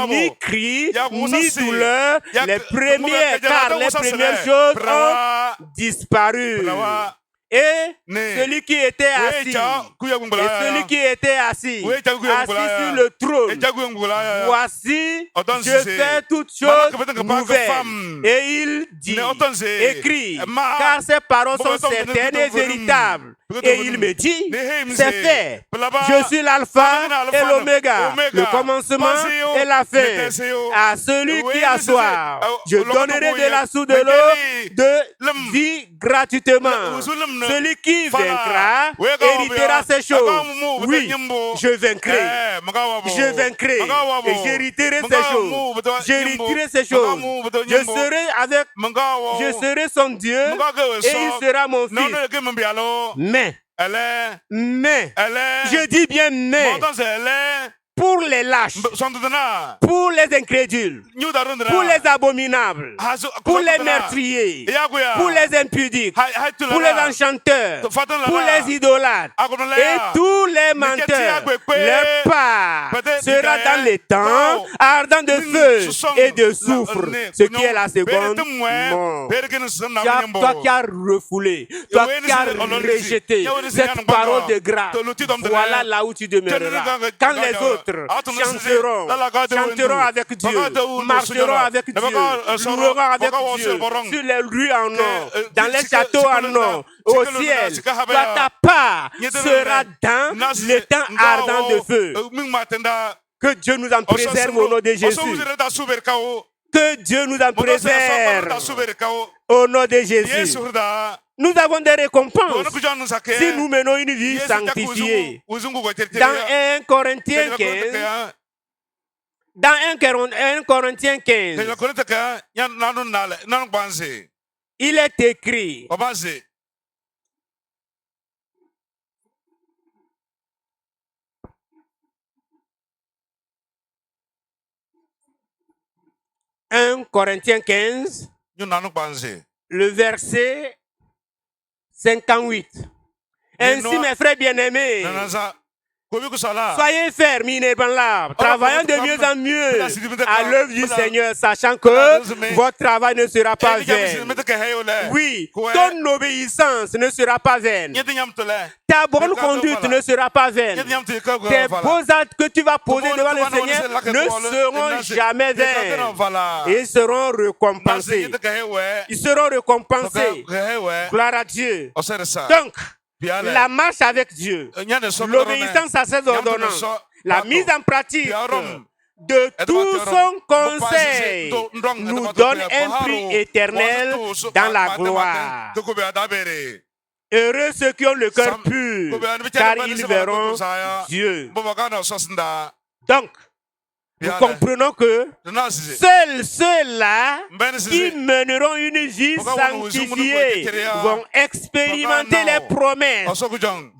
ni cri, ni douleur, les premières, car les premières choses ont disparu. Et celui qui était assis, sur le trône, voici, je fais toutes choses nouvelles. Et il dit, écrit, car ces paroles sont certaines et véritables. Et il me dit, c'est fait. Je suis l'alpha et l'oméga, le commencement et la fin. À celui qui a soif, je donnerai de la soupe de l'eau de vie gratuitement. Celui qui vaincra héritera ces choses. Oui, je vaincrai. Je vaincrai. Et j'hériterai ces choses. J'hériterai ces choses. Je serai son Dieu et il sera mon fils. Mais, je dis bien mais, pour les lâches, pour les incrédules, pour les abominables, pour les meurtriers, pour les impudiques, pour les enchanteurs, pour les idolâtres et tous les menteurs, leur part sera dans les temps ardent de feu et de soufre, ce qui est la seconde mort. Toi qui as refoulé, toi qui as rejeté cette parole de grâce, voilà là où tu demeureras. Quand les autres chanteront avec Dieu, marcheront avec Dieu, loueront avec Dieu, sur les rues en or, dans les châteaux en or, au ciel, toi ta part sera dans le temps ardent de feu. Que Dieu nous en préserve au nom de Jésus. Que Dieu nous en Moto se préserve. so subere kawo. Au nom de Jésus. Yesu hurda. Nous avons des Ono récompenses kujon sake. si nous menons une vie Yesu sanctifiée. uzungu go tere. Dans 1 Corinthiens 15, dans 1 Corinthiens 15, il est écrit, Obanse. 1 Corinthiens 15, le verset 58. Ainsi, mes frères bien-aimés, soyez fermes, inébranlables, travaillant de mieux en mieux à l'œuvre du Seigneur, sachant que votre travail ne sera pas vain. Oui, ton obéissance ne sera pas vaine. Ta bonne conduite ne sera pas vaine. Tes beaux actes que tu vas poser devant le Seigneur ne seront jamais vains. Et ils seront récompensés. Ils seront récompensés. Gloire à Dieu. Donc, la marche avec Dieu, l'obéissance à ses ordonnances, la mise en pratique de tout son conseil nous donne un prix éternel dans la gloire. Heureux ceux qui ont le cœur pur, car ils verront Dieu. Donc, nous comprenons que seuls ceux-là qui mèneront une vie sanctifiée vont expérimenter les promesses,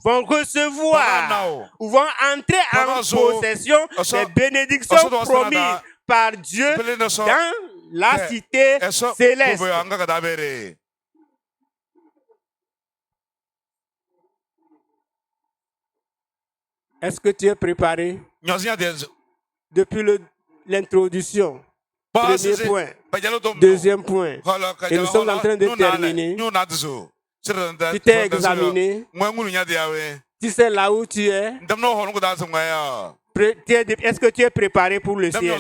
vont recevoir ou vont entrer en possession des bénédictions promises par Dieu dans la cité céleste. Est-ce que tu es préparé? Depuis l'introduction, premier point, deuxième point, et nous sommes en train de terminer. Tu t'es examiné, tu sais là où tu es. Est-ce que tu es préparé pour le ciel?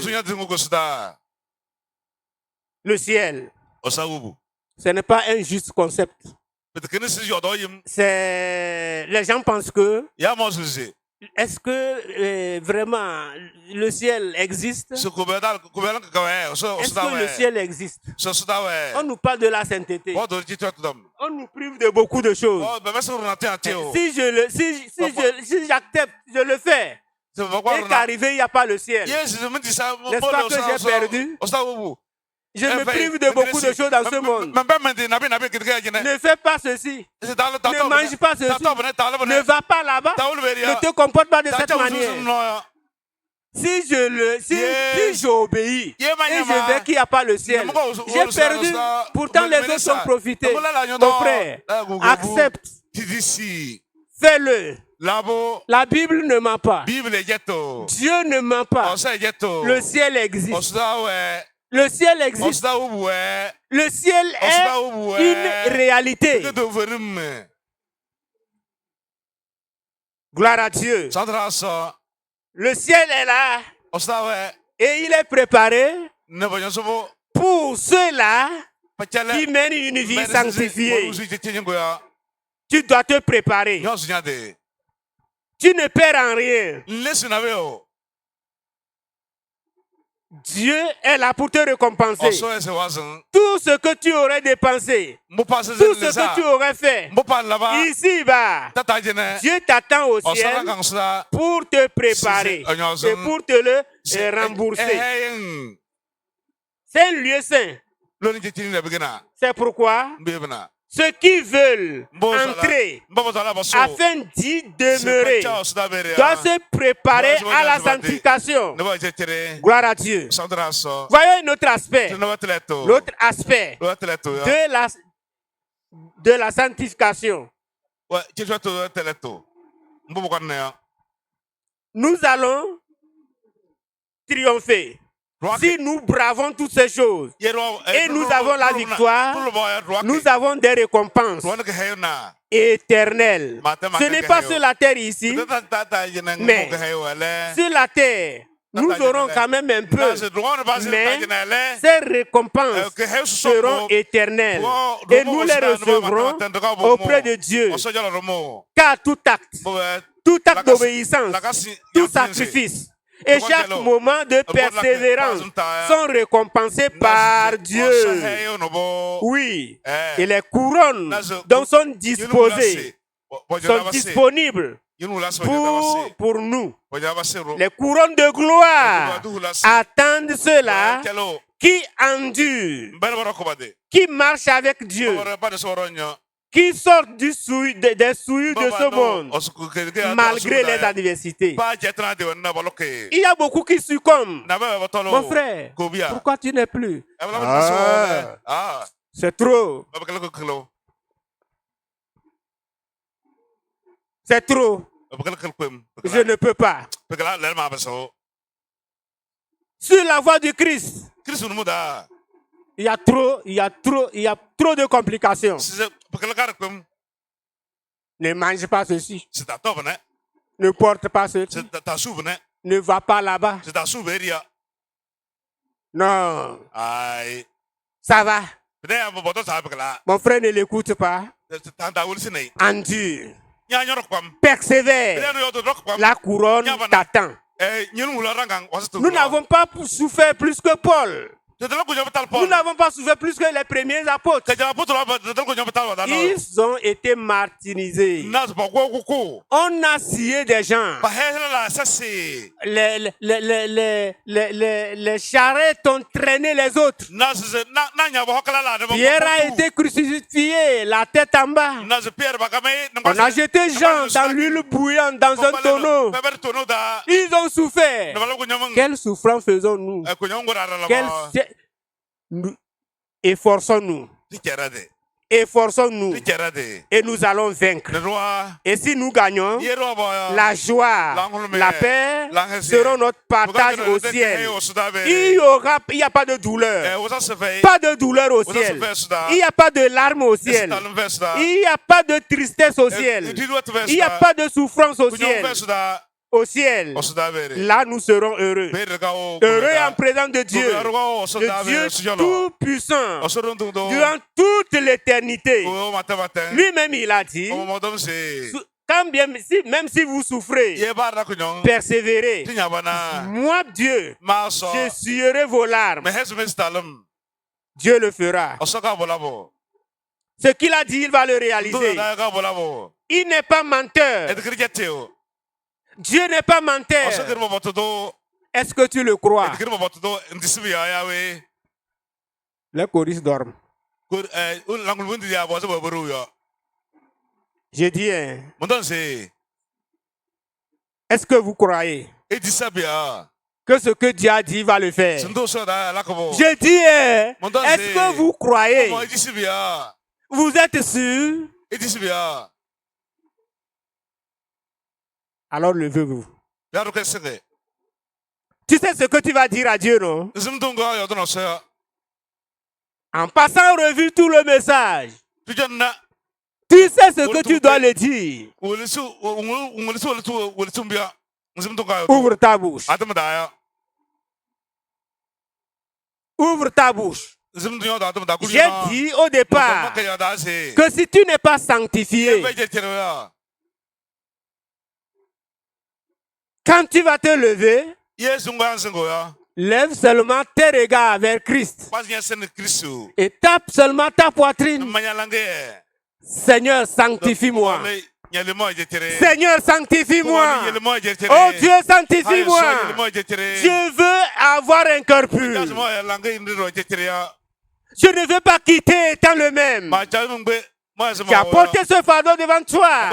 Le ciel, ce n'est pas un juste concept. Les gens pensent que est-ce que vraiment le ciel existe? Est-ce que le ciel existe? On nous parle de la sainteté. On nous prive de beaucoup de choses. Si j'accepte, je le fais. Et qu'arrivé, il n'y a pas le ciel. N'est-ce pas que j'ai perdu? Je me prive de beaucoup de choses dans ce monde. Ne fais pas ceci. Ne mange pas ceci. Ne va pas là-bas. Ne te comporte pas de cette manière. Si j'obéis et je vais qu'il n'y a pas le ciel, j'ai perdu. Pourtant, les autres ont profité. Mon frère, accepte. Fais-le. La Bible ne ment pas. Dieu ne ment pas. Le ciel existe. Le ciel existe. Le ciel est une réalité. Gloire à Dieu. Le ciel est là et il est préparé pour ceux-là qui mènent une vie sanctifiée. Tu dois te préparer. Tu ne perds en rien. Dieu est là pour te récompenser. Tout ce que tu aurais dépensé, tout ce que tu aurais fait, ici-bas, Dieu t'attend au ciel pour te préparer et pour te le rembourser. C'est un lieu saint. C'est pourquoi ceux qui veulent entrer afin d'y demeurer doivent se préparer à la sanctification. Gloire à Dieu. Voyons un autre aspect. L'autre aspect de la sanctification. Nous allons triompher. Si nous bravons toutes ces choses et nous avons la victoire, nous avons des récompenses éternelles. Ce n'est pas sur la terre ici, mais sur la terre, nous aurons quand même un peu. Mais ces récompenses seront éternelles et nous les recevrons auprès de Dieu. Car tout acte d'obéissance, tout sacrifice Et chaque moment de persévérance sont récompensés par Dieu. Oui. Et les couronnes dont sont disposées, sont disponibles pour nous. Les couronnes de gloire attendent ceux-là qui endurent, qui marchent avec Dieu, qui sortent des souilles de ce monde, malgré les adversités. Il y a beaucoup qui succombent. Mon frère, pourquoi tu n'es plus? C'est trop. C'est trop. Je ne peux pas. Sur la voie du Christ, il y a trop de complications. Ne mange pas ceci. Ne porte pas ceci. Ne va pas là-bas. Non. Ça va. Mon frère ne l'écoute pas. Endure. Persévère. La couronne t'attend. Nous n'avons pas souffert plus que Paul. Nous n'avons pas souffert plus que les premiers apôtres. Ils ont été martyrisés. On a scié des gens. Les charrettes ont traîné les autres. Pierre a été crucifié, la tête en bas. On a jeté Jean dans l'huile bouillante dans un tonneau. Ils ont souffert. Quelle souffrance faisons-nous? Efforçons-nous. Efforçons-nous et nous allons vaincre. Et si nous gagnons, la joie, la paix seront notre partage au ciel. Il n'y a pas de douleur. Pas de douleur au ciel. Il n'y a pas de larmes au ciel. Il n'y a pas de tristesse au ciel. Il n'y a pas de souffrance au ciel. Au ciel, là nous serons heureux. Heureux en présence de Dieu. De Dieu tout-puissant. Durant toute l'éternité. Lui-même il a dit, même si vous souffrez, persévérez. Moi Dieu, je suerai vos larmes. Dieu le fera. Ce qu'il a dit, il va le réaliser. Il n'est pas menteur. Dieu n'est pas menteur. Est-ce que tu le crois? Les choristes dorment. J'ai dit, est-ce que vous croyez que ce que Dieu a dit va le faire? J'ai dit, est-ce que vous croyez? Vous êtes sûr? Alors levez-vous. Tu sais ce que tu vas dire à Dieu, non? En passant en revue tout le message, tu sais ce que tu dois le dire. Ouvre ta bouche. Ouvre ta bouche. J'ai dit au départ que si tu n'es pas sanctifié, quand tu vas te lever, lève seulement tes regards vers Christ et tape seulement ta poitrine. Seigneur, sanctifie-moi. Seigneur, sanctifie-moi. Oh Dieu, sanctifie-moi. Je veux avoir un cœur pur. Je ne veux pas quitter étant le même. Tu as porté ce fardeau devant toi.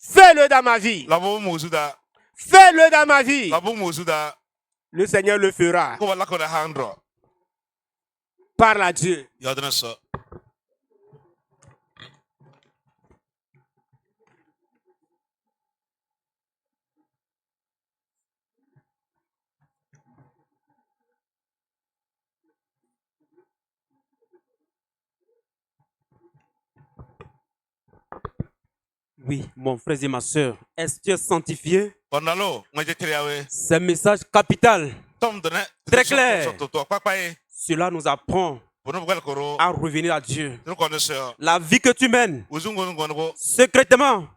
Fais-le dans ma vie. Fais-le dans ma vie. Le Seigneur le fera. Parle à Dieu. Oui, mon frère et ma soeur, est-ce que tu es sanctifié? C'est un message capital, très clair. Cela nous apprend à revenir à Dieu. La vie que tu mènes, secrètement,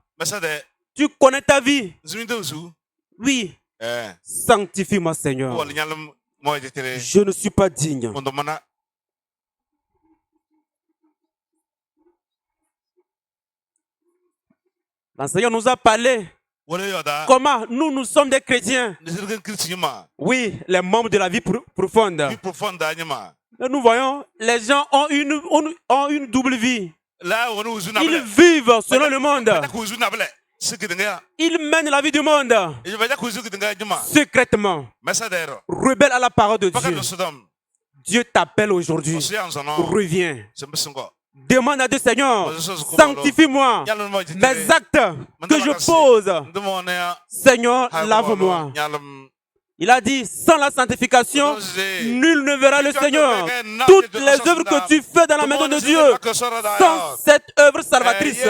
tu connais ta vie. Oui. Sanctifie-moi, Seigneur. Je ne suis pas digne. L'enseignant nous a parlé. Comment nous sommes des chrétiens. Oui, les membres de la vie profonde. Et nous voyons, les gens ont une double vie. Ils vivent selon le monde. Ils mènent la vie du monde secrètement, rebelles à la parole de Dieu. Dieu t'appelle aujourd'hui. Reviens. Demande à Dieu, Seigneur, sanctifie-moi. Mes actes que je pose, Seigneur, lave-moi. Il a dit, sans la sanctification, nul ne verra le Seigneur. Toutes les œuvres que tu fais dans la maison de Dieu, sans cette œuvre salvatrice,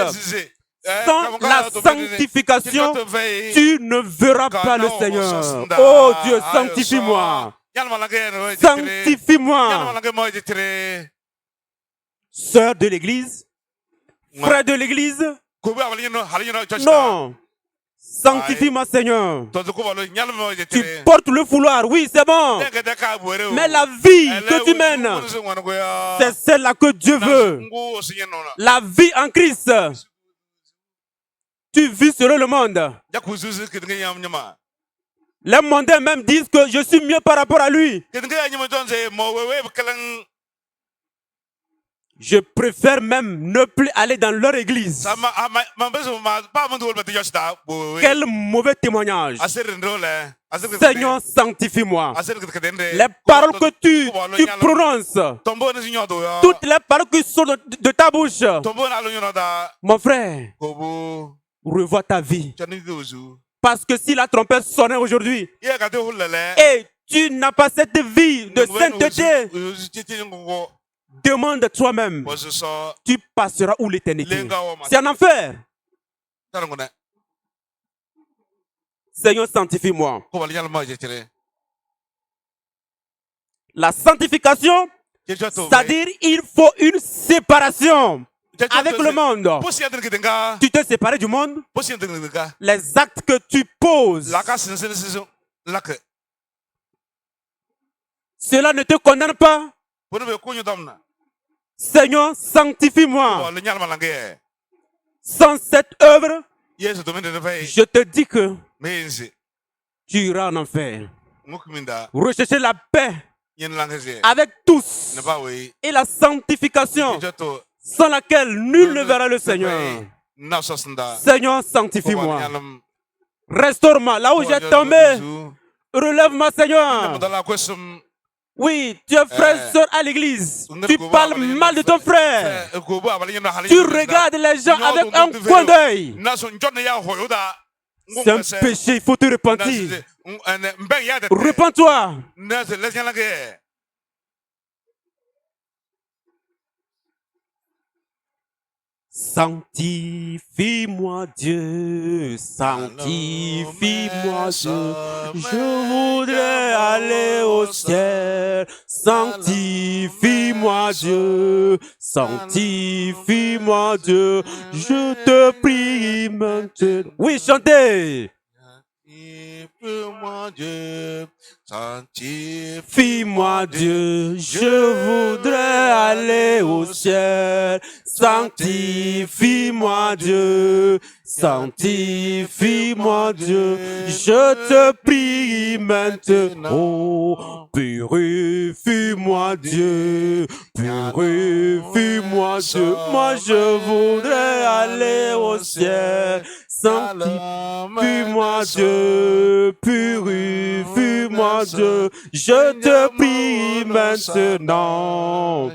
sans la sanctification, tu ne verras pas le Seigneur. Oh Dieu, sanctifie-moi. Sanctifie-moi. Sœur de l'église, frère de l'église, non. Sanctifie-moi, Seigneur. Tu portes le fouloir, oui, c'est bon. Mais la vie que tu mènes, c'est celle-là que Dieu veut. La vie en Christ. Tu vis selon le monde. Les mondains même disent que je suis mieux par rapport à lui. Je préfère même ne plus aller dans leur église. Quel mauvais témoignage. Seigneur, sanctifie-moi. Les paroles que tu prononces, toutes les paroles qui sont de ta bouche, mon frère, revois ta vie. Parce que si la trompette sonnait aujourd'hui, et tu n'as pas cette vie de sainteté, demande toi-même, tu passeras où l'éternité? C'est un enfer. Seigneur, sanctifie-moi. La sanctification, c'est-à-dire il faut une séparation avec le monde. Tu t'es séparé du monde. Les actes que tu poses, cela ne te condamne pas. Seigneur, sanctifie-moi. Sans cette œuvre, je te dis que tu iras en enfer. Rechercher la paix avec tous et la sanctification sans laquelle nul ne verra le Seigneur. Seigneur, sanctifie-moi. Restaure-moi là où j'ai tombé. Relève-moi, Seigneur. Oui, tu es frère, soeur à l'église. Tu parles mal de ton frère. Tu regardes les gens avec un coin d'œil. C'est un péché, il faut te repentir. Repends-toi. Sanctifie-moi Dieu, sanctifie-moi Dieu, je voudrais aller au ciel. Sanctifie-moi Dieu, sanctifie-moi Dieu, je te prie maintenant. Oui, chantez. Sanctifie-moi Dieu, sanctifie-moi Dieu, je voudrais aller au ciel. Sanctifie-moi Dieu, sanctifie-moi Dieu, je te prie maintenant. Oh, purifie-moi Dieu, purifie-moi Dieu, moi je voudrais aller au ciel. Sanctifie-moi Dieu, purifie-moi Dieu, je te prie maintenant.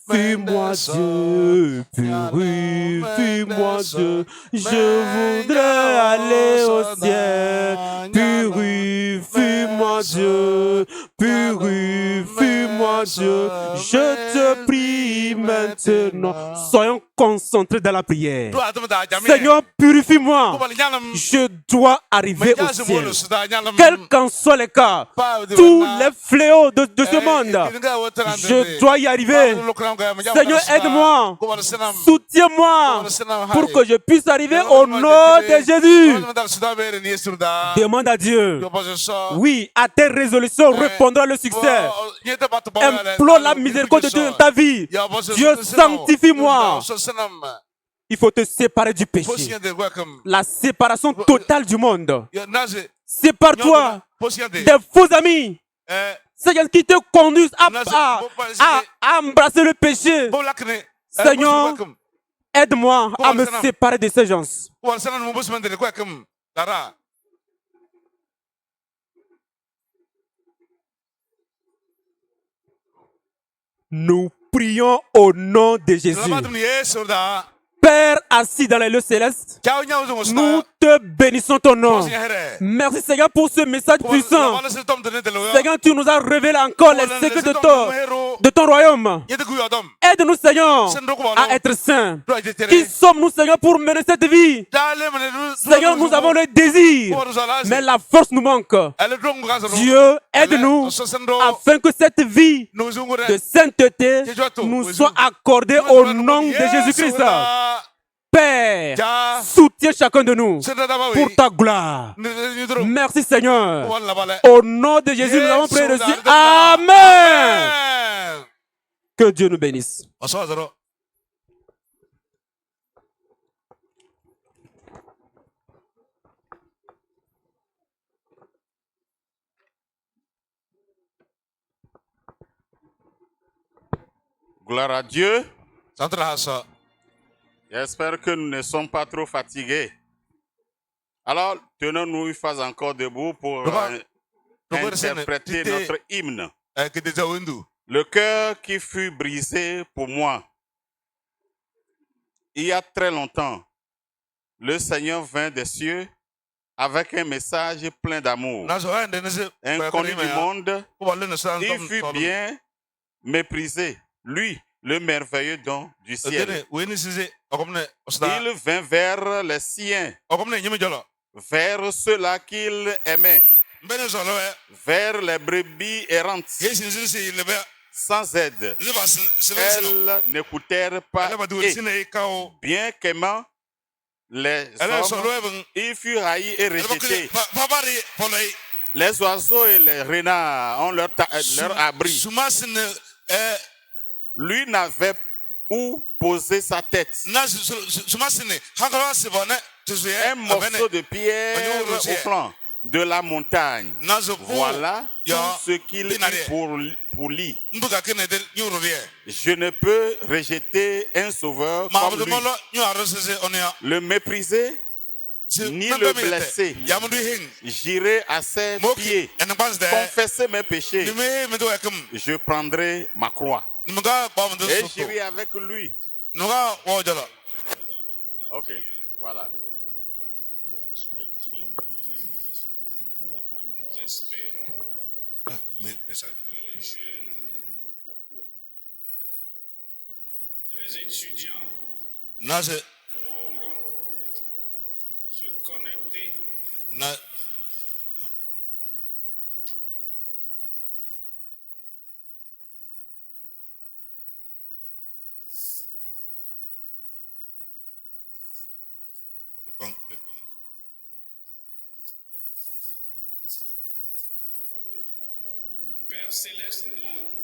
Purifie-moi Dieu, purifie-moi Dieu, je voudrais aller au ciel. Purifie-moi Dieu, purifie-moi Dieu, je te prie maintenant. Soyons concentré dans la prière. Seigneur, purifie-moi. Je dois arriver au ciel. Quels qu'en soient les cas, tous les fléaux de ce monde, je dois y arriver. Seigneur, aide-moi. Soutiens-moi pour que je puisse arriver au nom de Jésus. Demande à Dieu. Oui, à tes résolutions répondra le succès. Implore la miséricorde de Dieu dans ta vie. Dieu, sanctifie-moi. Il faut te séparer du péché. La séparation totale du monde. Sépare-toi des faux amis. Seigneur, qui te conduisent à embrasser le péché. Seigneur, aide-moi à me séparer de ces gens. Nous prions au nom de Jésus. Père assis dans les lieux célestes, nous te bénissons ton nom. Merci Seigneur pour ce message puissant. Seigneur, tu nous as révélé encore les secrets de ton royaume. Aide-nous Seigneur à être saints. Qui sommes-nous Seigneur pour mener cette vie? Seigneur, nous avons le désir, mais la force nous manque. Dieu, aide-nous afin que cette vie de sainteté nous soit accordée au nom de Jésus-Christ. Père, soutiens chacun de nous pour ta gloire. Merci Seigneur. Au nom de Jésus, nous avons prié reçu. Amen. Que Dieu nous bénisse. Gloire à Dieu. J'espère que nous ne sommes pas trop fatigués. Alors, tenons-nous une phase encore debout pour interpréter notre hymne. Le cœur qui fut brisé pour moi. Il y a très longtemps, le Seigneur vint des cieux avec un message plein d'amour. Inconnu du monde, il fut bien méprisé. Lui, le merveilleux don du ciel. Il vint vers les siens, vers ceux-là qu'il aimait, vers les brebis errantes, sans aide. Elles n'écoutèrent pas. Et, bien qu'aimant les hommes, ils furent haïs et rejetés. Les oiseaux et les renards ont leur abri. Lui n'avait où poser sa tête. Un morceau de pierre au flanc de la montagne. Voilà tout ce qu'il eut pour lui. Je ne peux rejeter un sauveur comme lui. Le mépriser ni le blesser. J'irai à ses pieds, confesser mes péchés. Je prendrai ma croix et j'irai avec lui. Ok, voilà. Les étudiants pour se connecter Père Céleste,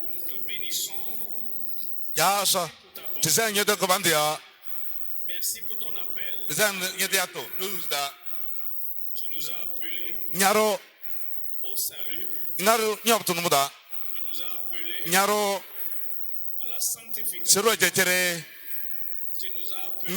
nous te bénissons. Merci pour ton appel. Tu nous as appelés au salut. Tu nous as appelés à la sanctification. Tu nous as appelés